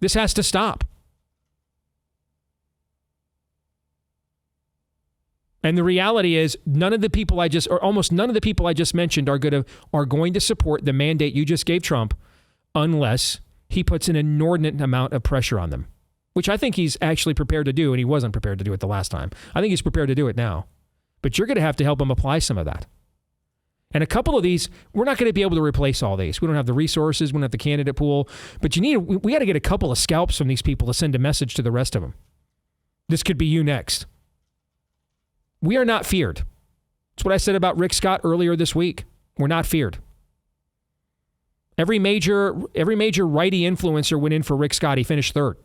Speaker 1: This has to stop. And the reality is, almost none of the people I just mentioned are going to support the mandate you just gave Trump, unless he puts an inordinate amount of pressure on them, which I think he's actually prepared to do, and he wasn't prepared to do it the last time. I think he's prepared to do it now, but you're going to have to help him apply some of that. And a couple of these, we're not going to be able to replace all these. We don't have the resources, we don't have the candidate pool, but we got to get a couple of scalps from these people to send a message to the rest of them. This could be you next. We are not feared. That's what I said about Rick Scott earlier this week. We're not feared. Every major righty influencer went in for Rick Scott. He finished third.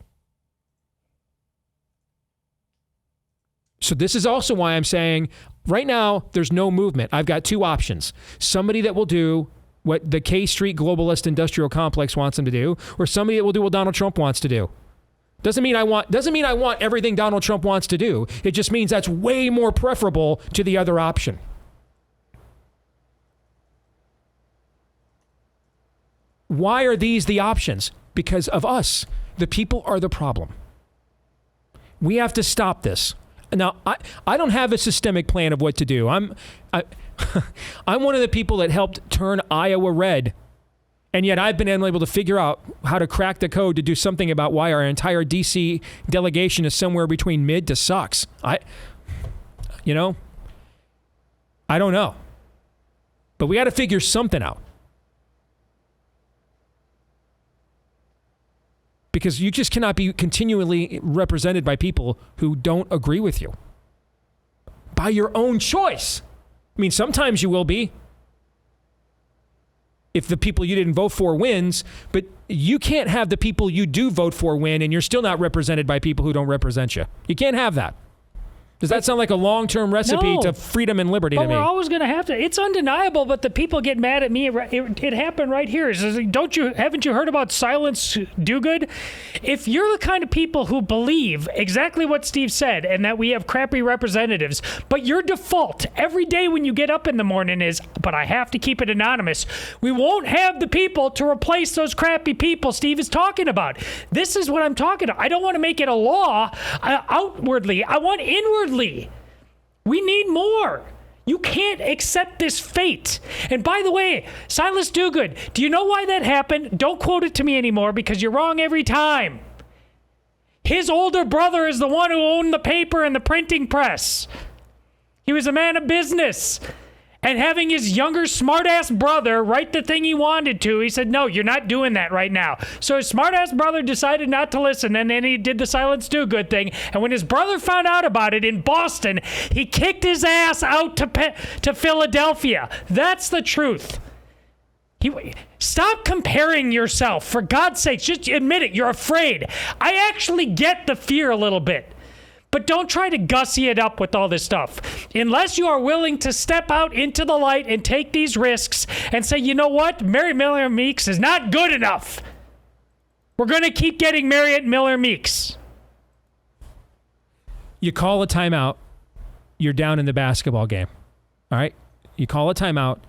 Speaker 1: So this is also why I'm saying right now there's no movement. I've got 2 options. Somebody that will do what the K Street globalist industrial complex wants them to do, or somebody that will do what Donald Trump wants to do. Doesn't mean I want everything Donald Trump wants to do. It just means that's way more preferable to the other option. Why are these the options? Because of us. The people are the problem. We have to stop this. Now, I don't have a systemic plan of what to do. I'm one of the people that helped turn Iowa red. And yet I've been unable to figure out how to crack the code to do something about why our entire D.C. delegation is somewhere between mid to sucks. I don't know. But we got to figure something out. because you just cannot be continually represented by people who don't agree with you by your own choice. I mean, sometimes you will be if the people you didn't vote for wins, but you can't have the people you do vote for win and you're still not represented by people who don't represent you. You can't have that. Does that sound like a long-term recipe to freedom and liberty to me?
Speaker 11: But we're always going to have to. It's undeniable, but the people get mad at me. It happened right here. Haven't you heard about silence do good? If you're the kind of people who believe exactly what Steve said and that we have crappy representatives, but your default every day when you get up in the morning is, but I have to keep it anonymous, we won't have the people to replace those crappy people Steve is talking about. This is what I'm talking about. I don't want to make it a law outwardly. I want inwardly. We need more. You can't accept this fate. And by the way, Silas Dogood, do you know why that happened? Don't quote it to me anymore because you're wrong every time. His older brother is the one who owned the paper and the printing press. He was a man of business. And having his younger smart-ass brother write the thing he wanted to, he said, no, you're not doing that right now. So his smart-ass brother decided not to listen, and then he did the silence do good thing. And when his brother found out about it in Boston, he kicked his ass out to Philadelphia. That's the truth. Stop comparing yourself. For God's sake, just admit it. You're afraid. I actually get the fear a little bit. But don't try to gussy it up with all this stuff. Unless you are willing to step out into the light and take these risks and say, you know what? Mary Miller Meeks is not good enough. We're going to keep getting Marriott Miller Meeks.
Speaker 1: You call a timeout, you're down in the basketball game. All right? You call a timeout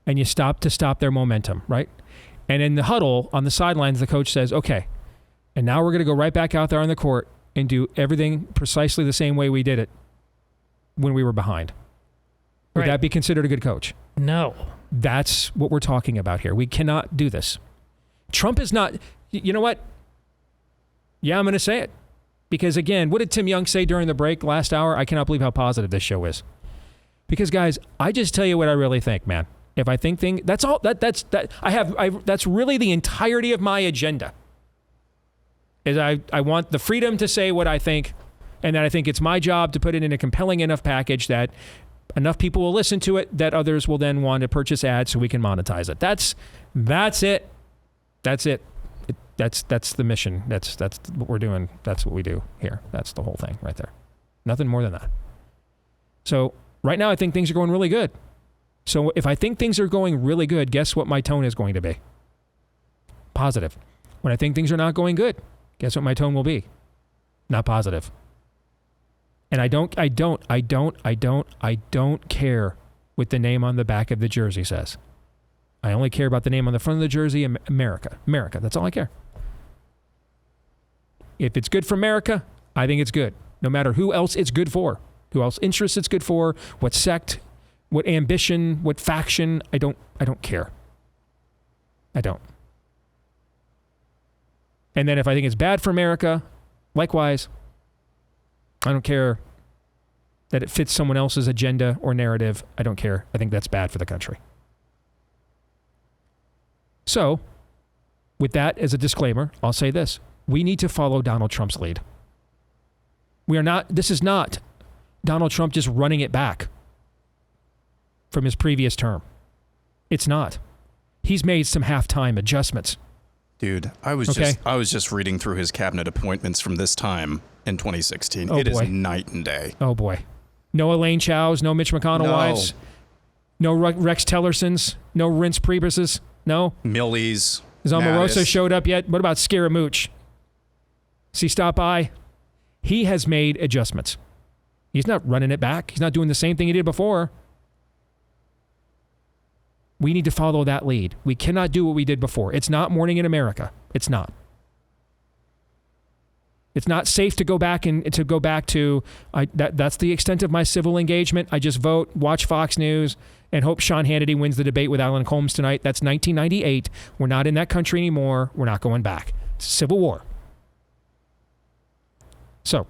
Speaker 1: and you stop their momentum, right? And in the huddle on the sidelines, the coach says, okay, and now we're going to go right back out there on the court and do everything precisely the same way we did it when we were behind. Would that be considered a good coach?
Speaker 11: No.
Speaker 1: That's what we're talking about here. We cannot do this. Trump is not, you know what? Yeah, I'm going to say it. Because again, what did Tim Young say during the break last hour? I cannot believe how positive this show is. Because guys, I just tell you what I really think, man. If I think that's all, that's really the entirety of my agenda. Is I want the freedom to say what I think, and that I think it's my job to put it in a compelling enough package that enough people will listen to it that others will then want to purchase ads so we can monetize it. That's it. That's it. That's the mission. That's what we're doing. That's what we do here. That's the whole thing right there. Nothing more than that. So right now I think things are going really good. So if I think things are going really good, guess what my tone is going to be? Positive. When I think things are not going good, guess what my tone will be? Not positive. And I don't care what the name on the back of the jersey says. I only care about the name on the front of the jersey, America. America, that's all I care. If it's good for America, I think it's good. No matter who else it's good for, who else interests it's good for, what sect, what ambition, what faction, I don't care. I don't. And then if I think it's bad for America, likewise, I don't care that it fits someone else's agenda or narrative. I don't care. I think that's bad for the country. So, with that as a disclaimer, I'll say this. We need to follow Donald Trump's lead. This is not Donald Trump just running it back from his previous term. It's not. He's made some halftime adjustments.
Speaker 13: Dude, I was just reading through his cabinet appointments from this time in 2016. It is night and day.
Speaker 1: Oh boy. No Elaine Chow's, no Mitch McConnell wives, no Rex Tillersons, no Reince Priebus's, no.
Speaker 13: Milley's.
Speaker 1: Has Omarosa showed up yet? What about Scaramouche? Does he stop by? He has made adjustments. He's not running it back. He's not doing the same thing he did before. We need to follow that lead. We cannot do what we did before. It's not Morning in America. It's not. It's not safe to go back to that's the extent of my civil engagement. I just vote, watch Fox News, and hope Sean Hannity wins the debate with Alan Colmes tonight. That's 1998. We're not in that country anymore. We're not going back. It's a civil war. So,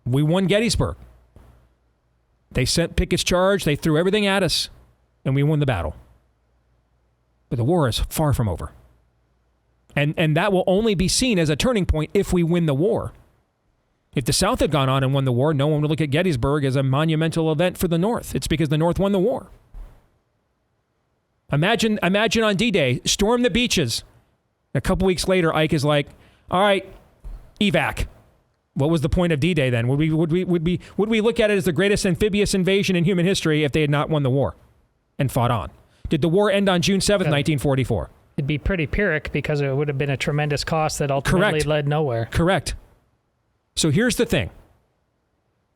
Speaker 1: we won Gettysburg. They sent Pickett's charge. They threw everything at us, and we won the battle. But the war is far from over. And that will only be seen as a turning point if we win the war. If the South had gone on and won the war, no one would look at Gettysburg as a monumental event for the North. It's because the North won the war. Imagine on D-Day, storm the beaches. A couple weeks later, Ike is like, all right, evac. What was the point of D-Day then? Would we look at it as the greatest amphibious invasion in human history if they had not won the war and fought on? Did the war end on June 7th, 1944?
Speaker 11: It'd be pretty Pyrrhic because it would have been a tremendous cost that ultimately led nowhere.
Speaker 1: Correct. So here's the thing.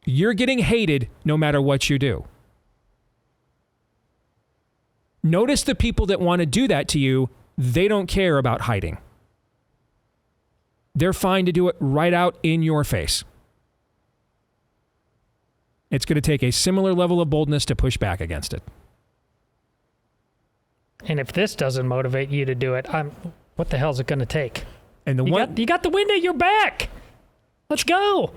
Speaker 1: You're getting hated no matter what you do. Notice the people that want to do that to you, they don't care about hiding. They're fine to do it right out in your face. It's going to take a similar level of boldness to push back against it.
Speaker 11: And if this doesn't motivate you to do it, what the hell is it going to take?
Speaker 1: And
Speaker 11: you got the wind at your back. Let's go.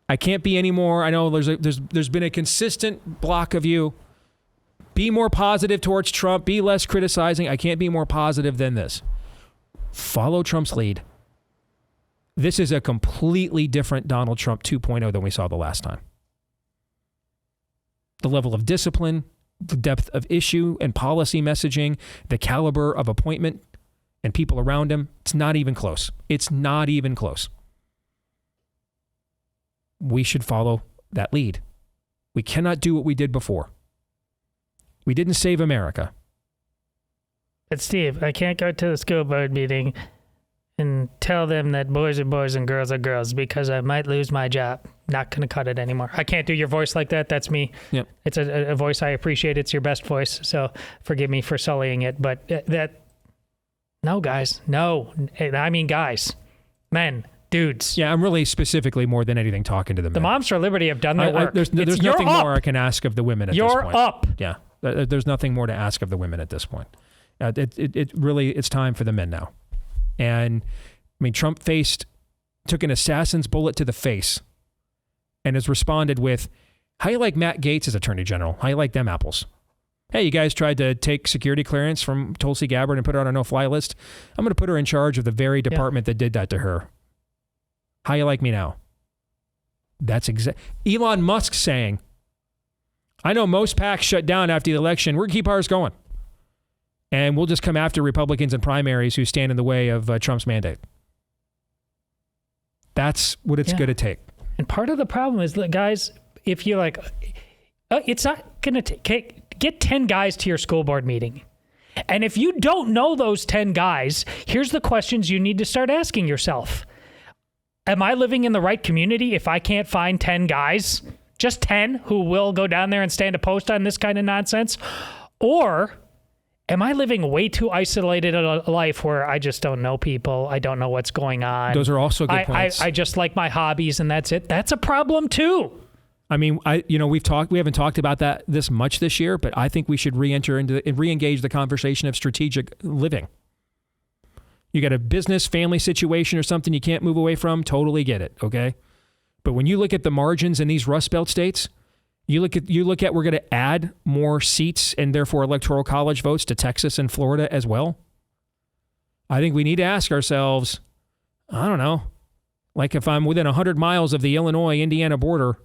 Speaker 1: I can't be any more. I know there's been a consistent block of you. Be more positive towards Trump. Be less criticizing. I can't be more positive than this. Follow Trump's lead. This is a completely different Donald Trump 2.0 than we saw the last time. The level of discipline, the depth of issue and policy messaging, the caliber of appointment and people around him, it's not even close. It's not even close. We should follow that lead. We cannot do what we did before. We didn't save America.
Speaker 11: But Steve, I can't go to the school board meeting and tell them that boys are boys and girls are girls because I might lose my job. Not going to cut it anymore. I can't do your voice like that. That's me.
Speaker 1: Yep.
Speaker 11: It's a voice I appreciate. It's your best voice. So forgive me for sullying it. But no, guys. No. I mean, guys. Men. Dudes.
Speaker 1: Yeah, I'm really specifically more than anything talking to the men.
Speaker 11: The Moms for Liberty have done their work.
Speaker 1: There's nothing more I can ask of the women at this point.
Speaker 11: You're up.
Speaker 1: Yeah. There's nothing more to ask of the women at this point. It really, it's time for the men now. And I mean, Trump took an assassin's bullet to the face and has responded with, how you like Matt Gaetz as Attorney General? How you like them apples? Hey, you guys tried to take security clearance from Tulsi Gabbard and put her on a no-fly list. I'm going to put her in charge of the very department that did that to her. How you like me now? That's Elon Musk saying, I know most PACs shut down after the election. We're going to keep ours going. And we'll just come after Republicans in primaries who stand in the way of Trump's mandate. That's what it's going to take.
Speaker 11: And part of the problem is, guys, if you it's not going to take, get 10 guys to your school board meeting. And if you don't know those 10 guys, here's the questions you need to start asking yourself. Am I living in the right community if I can't find 10 guys, just 10, who will go down there and stand a post on this kind of nonsense? Or am I living way too isolated a life where I just don't know people? I don't know what's going on.
Speaker 1: Those are also good points.
Speaker 11: I just like my hobbies and that's it. That's a problem too.
Speaker 1: I mean, we haven't talked about that this much this year, but I think we should re-engage the conversation of strategic living. You got a business, family situation or something you can't move away from, totally get it, okay? But when you look at the margins in these Rust Belt states, you look at we're going to add more seats and therefore electoral college votes to Texas and Florida as well. I think we need to ask ourselves, I don't know, like if I'm within 100 miles of the Illinois-Indiana border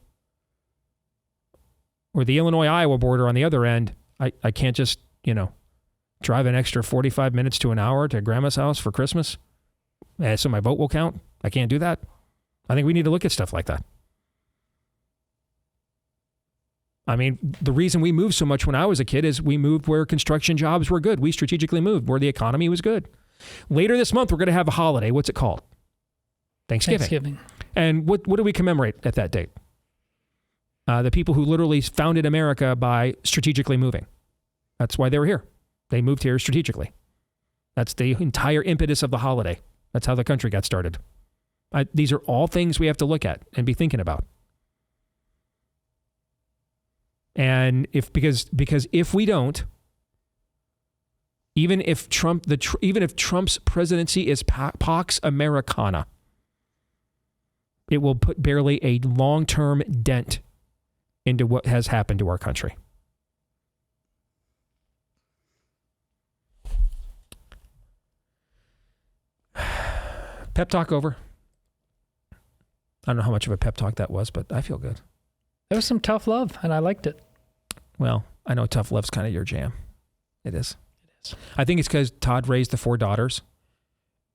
Speaker 1: or the Illinois-Iowa border on the other end, I can't just, drive an extra 45 minutes to an hour to grandma's house for Christmas so my vote will count. I can't do that. I think we need to look at stuff like that. I mean, the reason we moved so much when I was a kid is we moved where construction jobs were good. We strategically moved where the economy was good. Later this month, we're going to have a holiday. What's it called? Thanksgiving. And what do we commemorate at that date? The people who literally founded America by strategically moving. That's why they were here. They moved here strategically. That's the entire impetus of the holiday. That's how the country got started. These are all things we have to look at and be thinking about. And because if we don't, even if Trump's presidency is Pax Americana, it will put barely a long-term dent into what has happened to our country. Pep talk over. I don't know how much of a pep talk that was, but I feel good.
Speaker 11: There was some tough love, and I liked it.
Speaker 1: Well, I know tough love's kind of your jam. It is. I think it's because Todd raised the 4 daughters,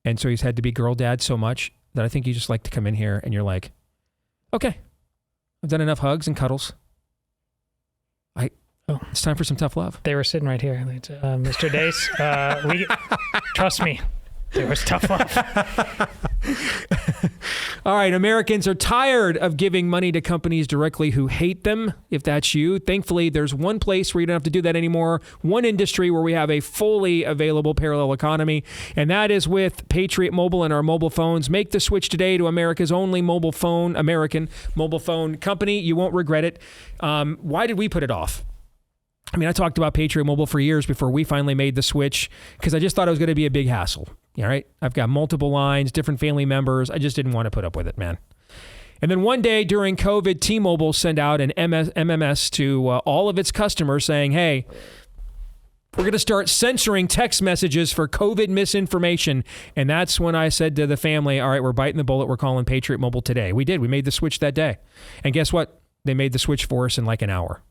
Speaker 1: and so he's had to be girl dad so much that I think you just like to come in here and you're like, okay, I've done enough hugs and cuddles. It's time for some tough love.
Speaker 11: They were sitting right here. Mr. Deace, trust me, there was tough love.
Speaker 1: All right, Americans are tired of giving money to companies directly who hate them. If that's you, thankfully, there's one place where you don't have to do that anymore. One industry where we have a fully available parallel economy, and that is with Patriot Mobile and our mobile phones. Make the switch today to America's only American mobile phone company. You won't regret it. Why did we put it off? I mean, I talked about Patriot Mobile for years before we finally made the switch because I just thought it was going to be a big hassle. All right. I've got multiple lines, different family members. I just didn't want to put up with it, man. And then one day during COVID, T-Mobile sent out an MMS to all of its customers saying, hey, we're going to start censoring text messages for COVID misinformation. And that's when I said to the family, all right, we're biting the bullet. We're calling Patriot Mobile today. We did. We made the switch that day. And guess what? They made the switch for us in like an hour.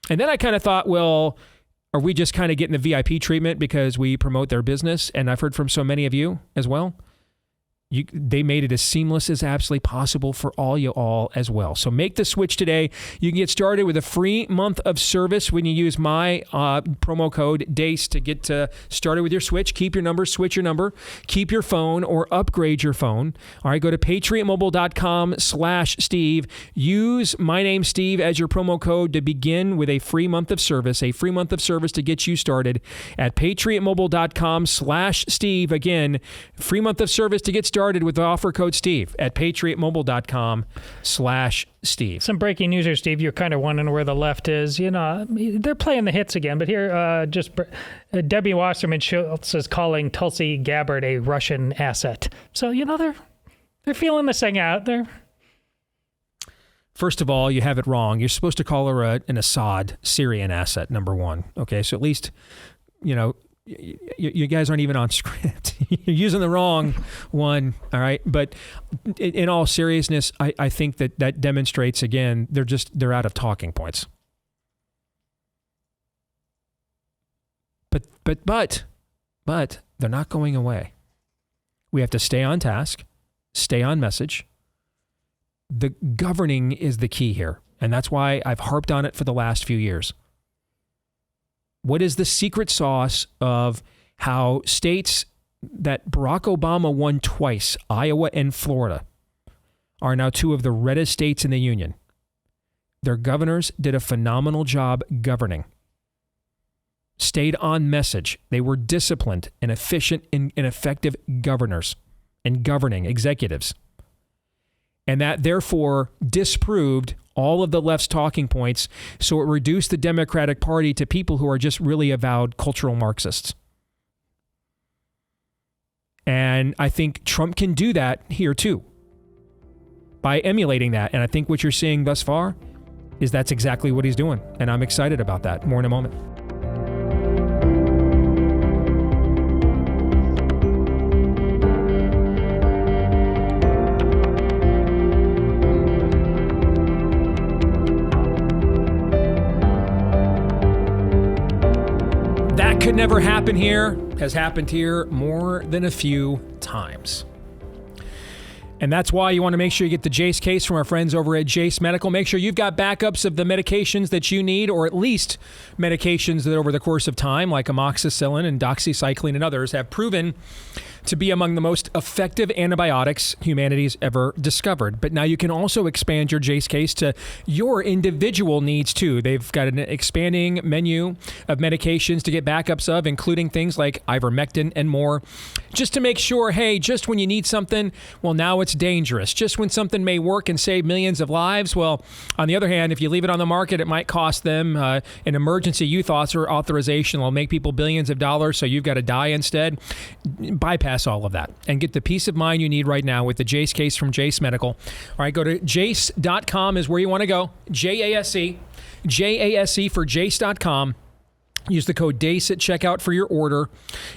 Speaker 1: And then I kind of thought, well, are we just kind of getting the VIP treatment because we promote their business? And I've heard from so many of you as well. They made it as seamless as absolutely possible for you all as well. So make the switch today. You can get started with a free month of service when you use my promo code DACE to get started with your switch. Keep your number, switch your number, keep your phone or upgrade your phone. All right, go to patriotmobile.com/Steve. Use my name, Steve, as your promo code to begin with a free month of service to get you started at patriotmobile.com/Steve. Again, free month of service to get started with the offer code Steve at patriotmobile.com/Steve.
Speaker 11: Some breaking news here, Steve. You're kind of wondering where the left is. You know, they're playing the hits again. But here, Debbie Wasserman Schultz is calling Tulsi Gabbard a Russian asset. So, you know, they're feeling this thing out there.
Speaker 1: First of all, you have it wrong. You're supposed to call her an Assad Syrian asset, number one. Okay, so at least, you know, you guys aren't even on script. You're using the wrong one, all right? But in all seriousness, I think that demonstrates, again, they're out of talking points. But they're not going away. We have to stay on task, stay on message. The governing is the key here, and that's why I've harped on it for the last few years. What is the secret sauce of how states that Barack Obama won twice, Iowa and Florida, are now 2 of the reddest states in the union? Their governors did a phenomenal job governing. Stayed on message. They were disciplined and efficient and effective governors and governing executives. And that therefore disproved all of the left's talking points, so it reduced the Democratic Party to people who are just really avowed cultural Marxists. And I think Trump can do that here too, by emulating that. And I think what you're seeing thus far is that's exactly what he's doing. And I'm excited about that. More in a moment. Could never happen here, has happened here more than a few times. And that's why you want to make sure you get the Jace case from our friends over at Jace Medical. Make sure you've got backups of the medications that you need, or at least medications that over the course of time, like amoxicillin and doxycycline and others, have proven to be among the most effective antibiotics humanity's ever discovered. But now you can also expand your Jace case to your individual needs too. They've got an expanding menu of medications to get backups of, including things like ivermectin and more, just to make sure, hey, just when you need something, well, now it's dangerous. Just when something may work and save millions of lives, well, on the other hand, if you leave it on the market, it might cost them an emergency use authorization that will make people billions of dollars, so you've got to die instead. Bypass all of that and get the peace of mind you need right now with the Jace case from Jace Medical. All right, go to jace.com is where you want to go. JASE for jace.com. Use the code DACE at checkout for your order,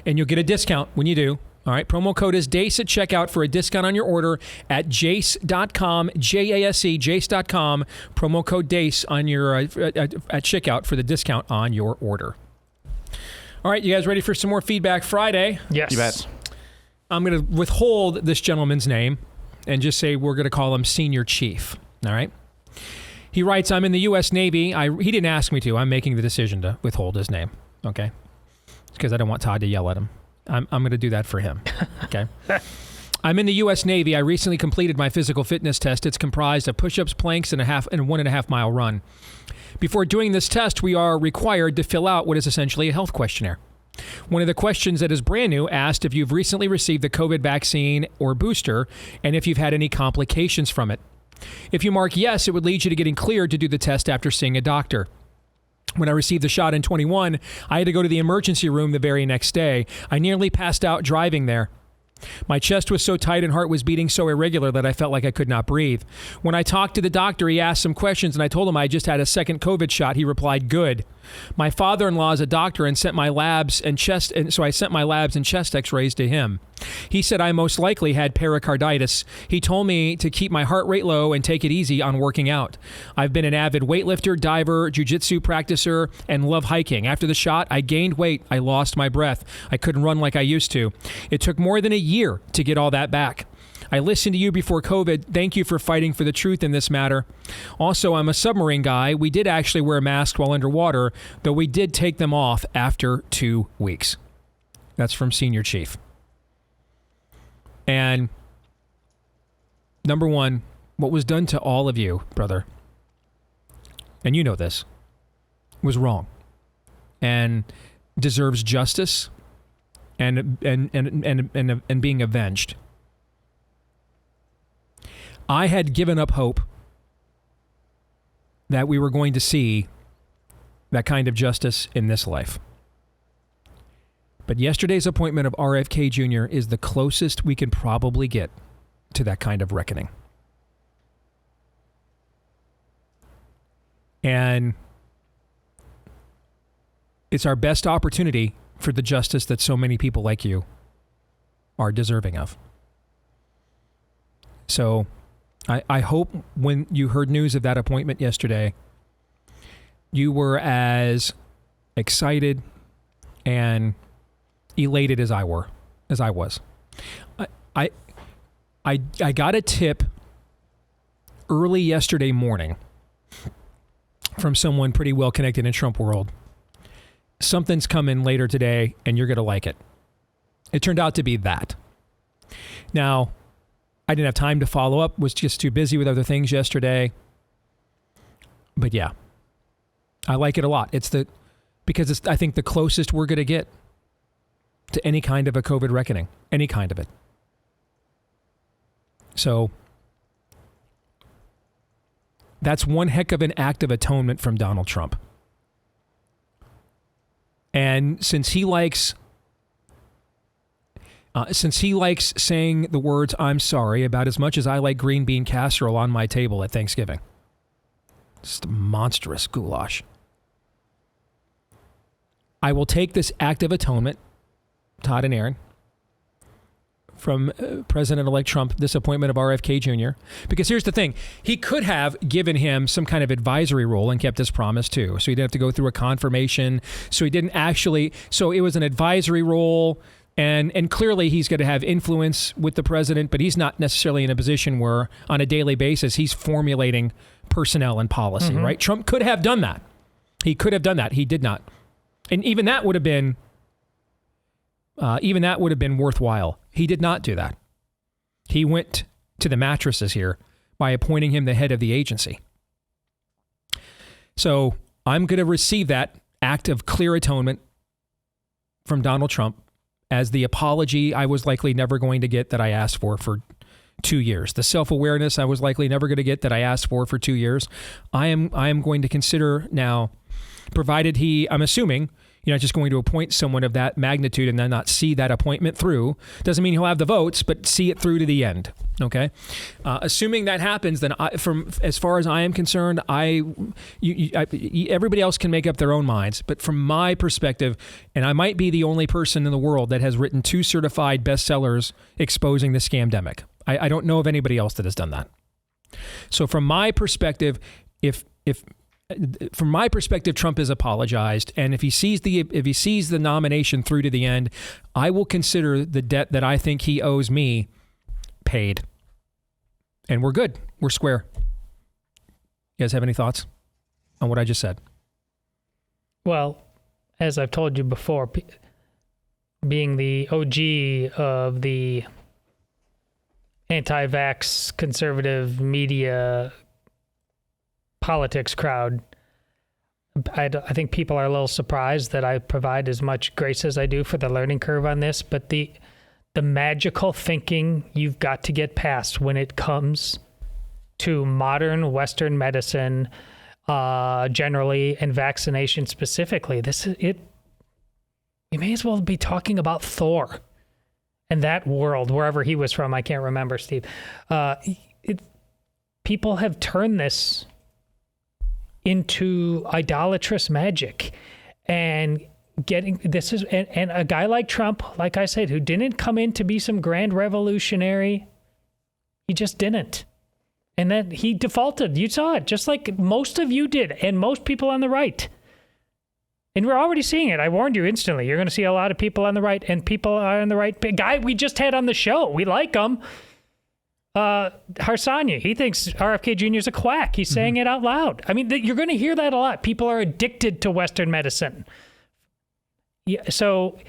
Speaker 1: and you'll get a discount when you do. All right, promo code is DACE at checkout for a discount on your order at jace.com, J-A-S-E, jace.com. Promo code DACE on your at checkout for the discount on your order. All right, you guys ready for some more Feedback Friday?
Speaker 11: Yes.
Speaker 13: You bet.
Speaker 1: I'm going to withhold this gentleman's name and just say we're going to call him Senior Chief. All right? He writes, I'm in the U.S. Navy. He didn't ask me to. I'm making the decision to withhold his name. Okay? It's because I don't want Todd to yell at him. I'm going to do that for him. Okay? I'm in the U.S. Navy. I recently completed my physical fitness test. It's comprised of push-ups, planks, and a 1.5 mile run. Before doing this test, we are required to fill out what is essentially a health questionnaire. One of the questions that is brand new asked if you've recently received the COVID vaccine or booster and if you've had any complications from it. If you mark yes, it would lead you to getting cleared to do the test after seeing a doctor. When I received the shot in 21, I had to go to the emergency room the very next day. I nearly passed out driving there. My chest was so tight and heart was beating so irregular that I felt like I could not breathe. When I talked to the doctor, he asked some questions and I told him I just had a second COVID shot. He replied, good. My father-in-law is a doctor and sent my labs and chest, and so I sent my labs and chest x-rays to him. He said I most likely had pericarditis. He told me to keep my heart rate low and take it easy on working out. I've been an avid weightlifter, diver, jiu-jitsu practicer, and love hiking. After the shot, I gained weight. I lost my breath. I couldn't run like I used to. It took more than a year to get all that back. I listened to you before COVID. Thank you for fighting for the truth in this matter. Also, I'm a submarine guy. We did actually wear masks while underwater, though we did take them off after 2 weeks. That's from Senior Chief. And number one, what was done to all of you, brother, and you know this, was wrong and deserves justice and being avenged. I had given up hope that we were going to see that kind of justice in this life. But yesterday's appointment of RFK Jr. is the closest we can probably get to that kind of reckoning. And it's our best opportunity for the justice that so many people like you are deserving of. So I hope when you heard news of that appointment yesterday, you were as excited and elated as I was. I got a tip early yesterday morning from someone pretty well connected in Trump world. Something's coming later today and you're going to like it. It turned out to be that. Now, I didn't have time to follow up, was just too busy with other things yesterday. But yeah, I like it a lot. Because it's, I think, the closest we're going to get to any kind of a COVID reckoning, any kind of it. So that's one heck of an act of atonement from Donald Trump. And since he likes saying the words "I'm sorry" about as much as I like green bean casserole on my table at Thanksgiving, just monstrous goulash. I will take this act of atonement, Todd and Aaron, from President-elect Trump, this appointment of RFK Jr., because here's the thing. He could have given him some kind of advisory role and kept his promise too. So he didn't have to go through a confirmation. So it was an advisory role. And clearly he's going to have influence with the president, but he's not necessarily in a position where on a daily basis he's formulating personnel and policy, right? Trump could have done that. He could have done that. He did not. And even that would have been worthwhile. He did not do that. He went to the mattresses here by appointing him the head of the agency. So I'm going to receive that act of clear atonement from Donald Trump as the apology I was likely never going to get that I asked for 2 years. The self-awareness I was likely never going to get that I asked for 2 years. I am going to consider now, provided I'm assuming You're not just going to appoint someone of that magnitude and then not see that appointment through. Doesn't mean he'll have the votes, but see it through to the end. Okay, assuming that happens, then from as far as I am concerned, everybody else can make up their own minds. But from my perspective, and I might be the only person in the world that has written 2 certified bestsellers exposing the scamdemic. I don't know of anybody else that has done that. So from my perspective, from my perspective, Trump has apologized, and if he sees the nomination through to the end, I will consider the debt that I think he owes me paid, and we're good. We're square. You guys have any thoughts on what I just said?
Speaker 11: Well, as I've told you before, being the OG of the anti-vax conservative media politics crowd, I think people are a little surprised that I provide as much grace as I do for the learning curve on this, but the magical thinking you've got to get past when it comes to modern Western medicine generally and vaccination specifically, we may as well be talking about Thor and that world, wherever he was from. I can't remember, Steve. People have turned this into idolatrous magic, and and a guy like Trump, like I said, who didn't come in to be some grand revolutionary, he just didn't. And then he defaulted. You saw it, just like most of you did, and most people on the right. And we're already seeing it. I warned you instantly. You're going to see a lot of people on the right, and people are on the right. Guy we just had on the show, we like him. Harsanya, he thinks RFK Jr. is a quack. He's saying it out loud. I mean, you're going to hear that a lot. People are addicted to Western medicine. Yeah, so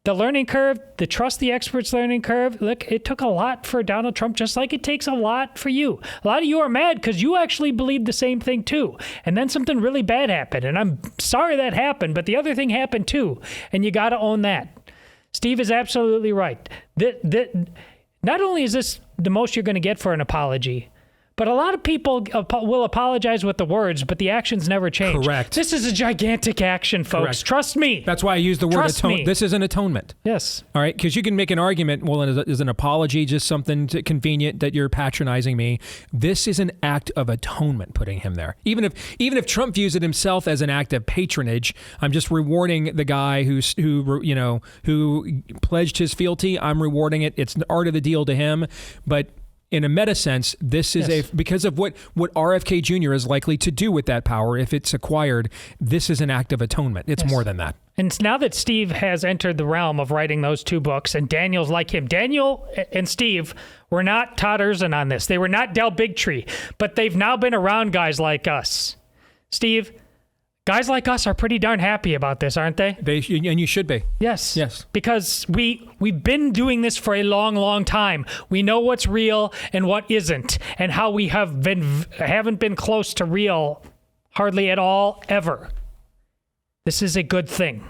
Speaker 11: the learning curve, the trust the experts learning curve, look, it took a lot for Donald Trump, just like it takes a lot for you. A lot of you are mad because you actually believed the same thing too. And then something really bad happened. And I'm sorry that happened, but the other thing happened too. And you got to own that. Steve is absolutely right. Not only is this the most you're going to get for an apology, but a lot of people will apologize with the words, but the actions never change.
Speaker 1: Correct.
Speaker 11: This is a gigantic action, folks.
Speaker 1: Correct.
Speaker 11: Trust me.
Speaker 1: That's why I use the word atonement. This is an atonement.
Speaker 11: Yes.
Speaker 1: All right, because you can make an argument, well, is an apology just something convenient that you're patronizing me? This is an act of atonement, putting him there. Even if Trump views it himself as an act of patronage, I'm just rewarding the guy who pledged his fealty. I'm rewarding it. It's the art of the deal to him, but in a meta sense, this is because of what RFK Jr. is likely to do with that power if it's acquired. This is an act of atonement. It's more than that.
Speaker 11: And now that Steve has entered the realm of writing those 2 books, and Daniel's like him, Daniel and Steve were not Todd Erzin on this. They were not Del Bigtree, but they've now been around guys like us. Steve, guys like us are pretty darn happy about this, aren't they?
Speaker 1: And you should be.
Speaker 11: Yes.
Speaker 1: Yes.
Speaker 11: Because we've been doing this for a long, long time. We know what's real and what isn't, and how we haven't been close to real hardly at all ever. This is a good thing.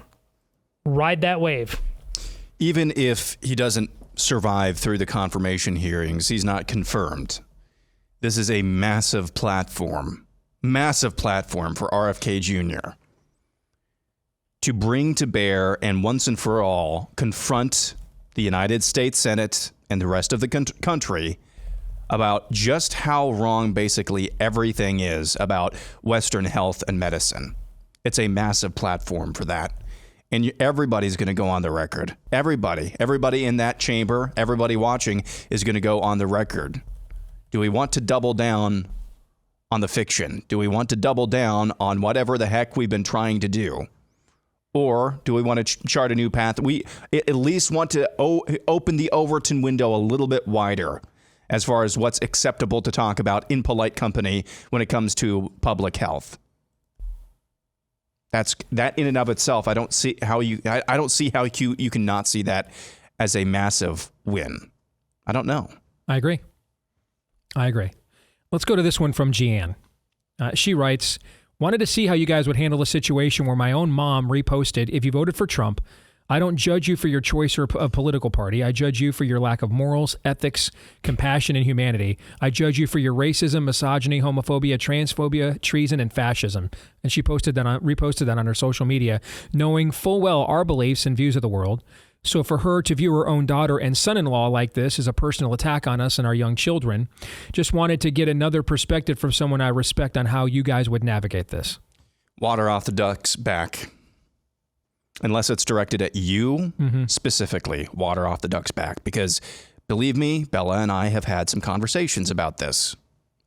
Speaker 11: Ride that wave.
Speaker 13: Even if he doesn't survive through the confirmation hearings, he's not confirmed. This is a massive platform for RFK Jr. to bring to bear and once and for all confront the United States Senate and the rest of the country about just how wrong basically everything is about Western health and medicine. It's a massive platform for that. And everybody's going to go on the record. Everybody in that chamber, everybody watching is going to go on the record. Do we want to double down on the fiction? Do we want to double down on whatever the heck we've been trying to do? Or do we want to chart a new path? We at least want to open the Overton window a little bit wider as far as what's acceptable to talk about in polite company when it comes to public health. That in and of itself, I don't see how you can not see that as a massive win. I don't know.
Speaker 1: I agree. Let's go to this one from Jeanne. She writes, wanted to see how you guys would handle a situation where my own mom reposted, if you voted for Trump, I don't judge you for your choice of political party. I judge you for your lack of morals, ethics, compassion, and humanity. I judge you for your racism, misogyny, homophobia, transphobia, treason, and fascism. And she reposted that on her social media, knowing full well our beliefs and views of the world. So for her to view her own daughter and son-in-law like this is a personal attack on us and our young children. Just wanted to get another perspective from someone I respect on how you guys would navigate this.
Speaker 13: Water off the duck's back. Unless it's directed at you specifically, water off the duck's back. Because believe me, Bella and I have had some conversations about this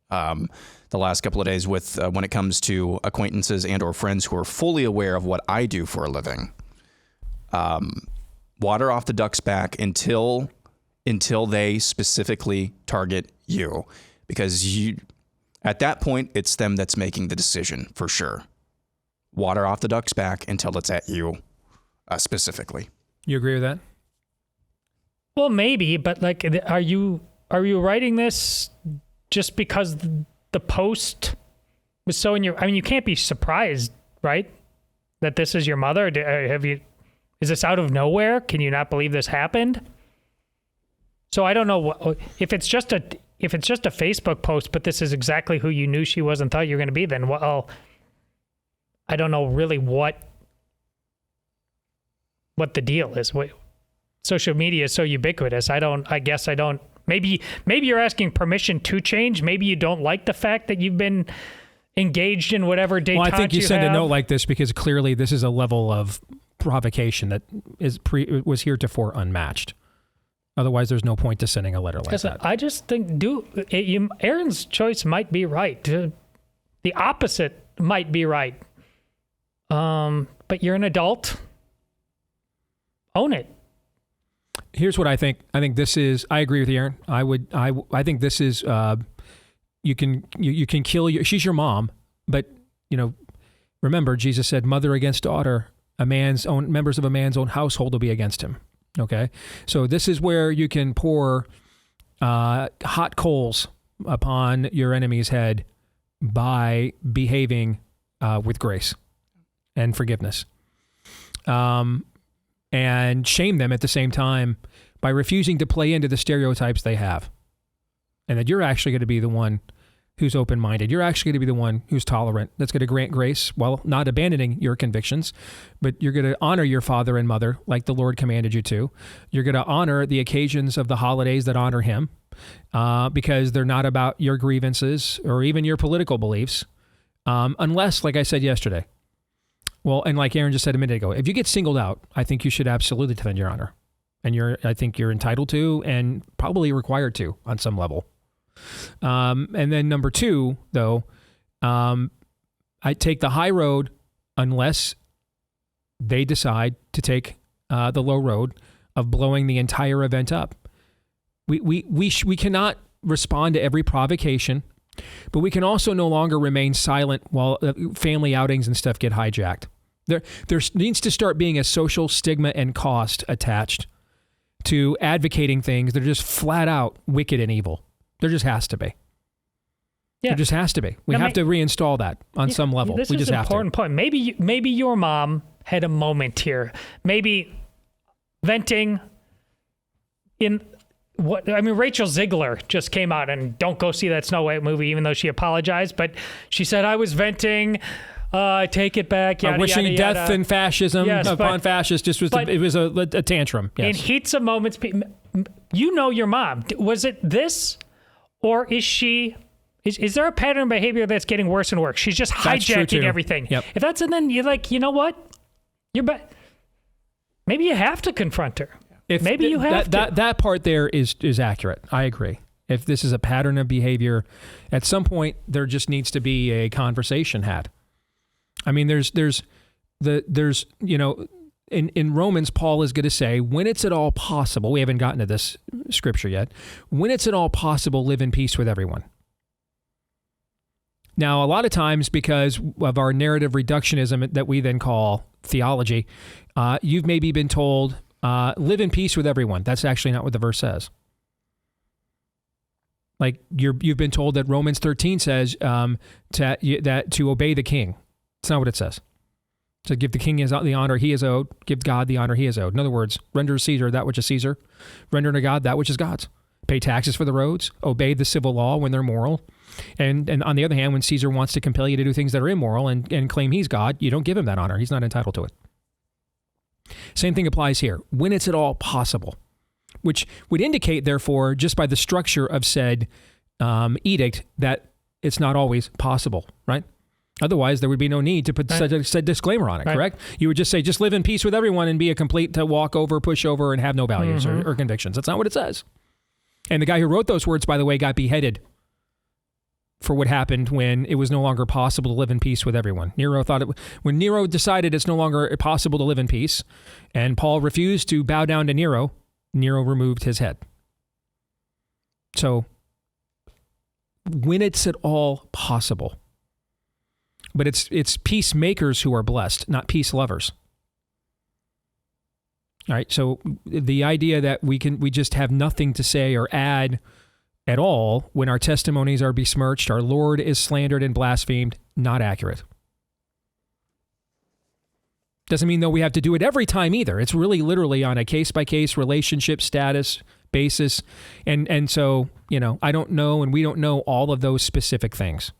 Speaker 13: the last couple of days with when it comes to acquaintances and or friends who are fully aware of what I do for a living. Water off the duck's back until they specifically target you. Because at that point, it's them that's making the decision for sure. Water off the duck's back until it's at you. Specifically.
Speaker 1: You agree with that?
Speaker 11: Well, maybe, but like, are you writing this just because the post was so in your? I mean, you can't be surprised, right? That this is your mother. Is this out of nowhere? Can you not believe this happened? So I don't know if it's just a Facebook post, but this is exactly who you knew she was and thought you were going to be. Then, well, I don't know really what the deal is. Social media is so ubiquitous. I guess I don't. Maybe you're asking permission to change. Maybe you don't like the fact that you've been engaged in whatever detente you have.
Speaker 1: Well, I think you send a note like this because clearly this is a level of provocation that was heretofore unmatched. Otherwise, there's no point to sending a letter like that.
Speaker 11: I just think Aaron's choice might be right. The opposite might be right. But you're an adult. Own it.
Speaker 1: Here's what I think. I think this is. I agree with you, Aaron. I think this is. You can kill you. She's your mom, but remember, Jesus said, "Mother against daughter, members of a man's own household will be against him." Okay, so this is where you can pour hot coals upon your enemy's head by behaving with grace and forgiveness. And shame them at the same time by refusing to play into the stereotypes they have. And that you're actually going to be the one who's open-minded. You're actually going to be the one who's tolerant, that's going to grant grace while not abandoning your convictions, but you're going to honor your father and mother like the Lord commanded you to. You're going to honor the occasions of the holidays that honor him because they're not about your grievances or even your political beliefs, unless, like I said yesterday, well, and like Aaron just said a minute ago, if you get singled out, I think you should absolutely defend your honor. And I think you're entitled to and probably required to on some level. And then number two, though, I take the high road unless they decide to take the low road of blowing the entire event up. We cannot respond to every provocation, but we can also no longer remain silent while family outings and stuff get hijacked. There needs to start being a social stigma and cost attached to advocating things that are just flat out wicked and evil. There just has to be. Yeah. There just has to be. We have to reinstall that on some level.
Speaker 11: This
Speaker 1: we
Speaker 11: is
Speaker 1: just
Speaker 11: an
Speaker 1: have
Speaker 11: important point. Maybe your mom had a moment here. Maybe venting in what I mean. Rachel Ziegler just came out and don't go see that Snow White movie, even though she apologized. But she said I was venting. Take it back. Yada,
Speaker 1: wishing
Speaker 11: yada,
Speaker 1: death
Speaker 11: yada.
Speaker 1: and fascism upon fascists. Just it was a tantrum. Yes.
Speaker 11: In heats of moments, you know your mom. Was it this, or is she? Is there a pattern of behavior that's getting worse and worse? She's just hijacking everything.
Speaker 1: Yep.
Speaker 11: If that's, and then you're like, you know what? Maybe you have to confront her. Maybe you have to.
Speaker 1: That part there is accurate. I agree. If this is a pattern of behavior, at some point there just needs to be a conversation had. I mean, there's in Romans, Paul is going to say, when it's at all possible, we haven't gotten to this scripture yet, when it's at all possible, live in peace with everyone. Now, a lot of times, because of our narrative reductionism that we then call theology, you've maybe been told, live in peace with everyone. That's actually not what the verse says. Like you've been told that Romans 13 says that to obey the king. It's not what it says. So give the king the honor he is owed. Give God the honor he is owed. In other words, render to Caesar that which is Caesar. Render to God that which is God's. Pay taxes for the roads. Obey the civil law when they're moral. And on the other hand, when Caesar wants to compel you to do things that are immoral and claim he's God, you don't give him that honor. He's not entitled to it. Same thing applies here. When it's at all possible, which would indicate, therefore, just by the structure of said edict, that it's not always possible, right? Otherwise, there would be no need to put such a disclaimer on it, correct? You would just say, just live in peace with everyone and be a complete walkover, pushover, and have no values or convictions. That's not what it says. And the guy who wrote those words, by the way, got beheaded for what happened when it was no longer possible to live in peace with everyone. When Nero decided it's no longer possible to live in peace, and Paul refused to bow down to Nero, Nero removed his head. So, when it's at all possible, but it's peacemakers who are blessed, not peace lovers. All right, so the idea that we just have nothing to say or add at all when our testimonies are besmirched, our Lord is slandered and blasphemed, not accurate. Doesn't mean, though, we have to do it every time either. It's really literally on a case-by-case relationship status basis. And so, I don't know, and we don't know all of those specific things.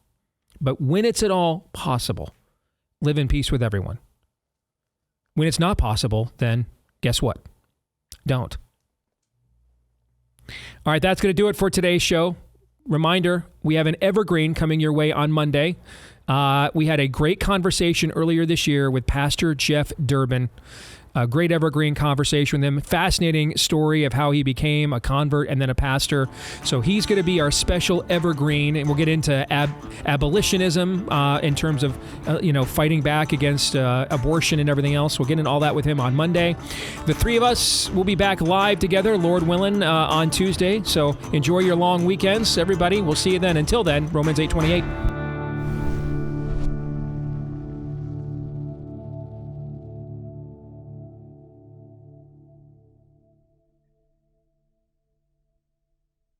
Speaker 1: But when it's at all possible, live in peace with everyone. When it's not possible, then guess what? Don't. All right, that's going to do it for today's show. Reminder, we have an evergreen coming your way on Monday. We had a great conversation earlier this year with Pastor Jeff Durbin. A great evergreen conversation with him. Fascinating story of how he became a convert and then a pastor. So he's going to be our special evergreen, and we'll get into abolitionism in terms of fighting back against abortion and everything else. We'll get into all that with him on Monday. The three of us will be back live together, Lord willing, on Tuesday. So enjoy your long weekends, everybody. We'll see you then. Until then, Romans 8:28.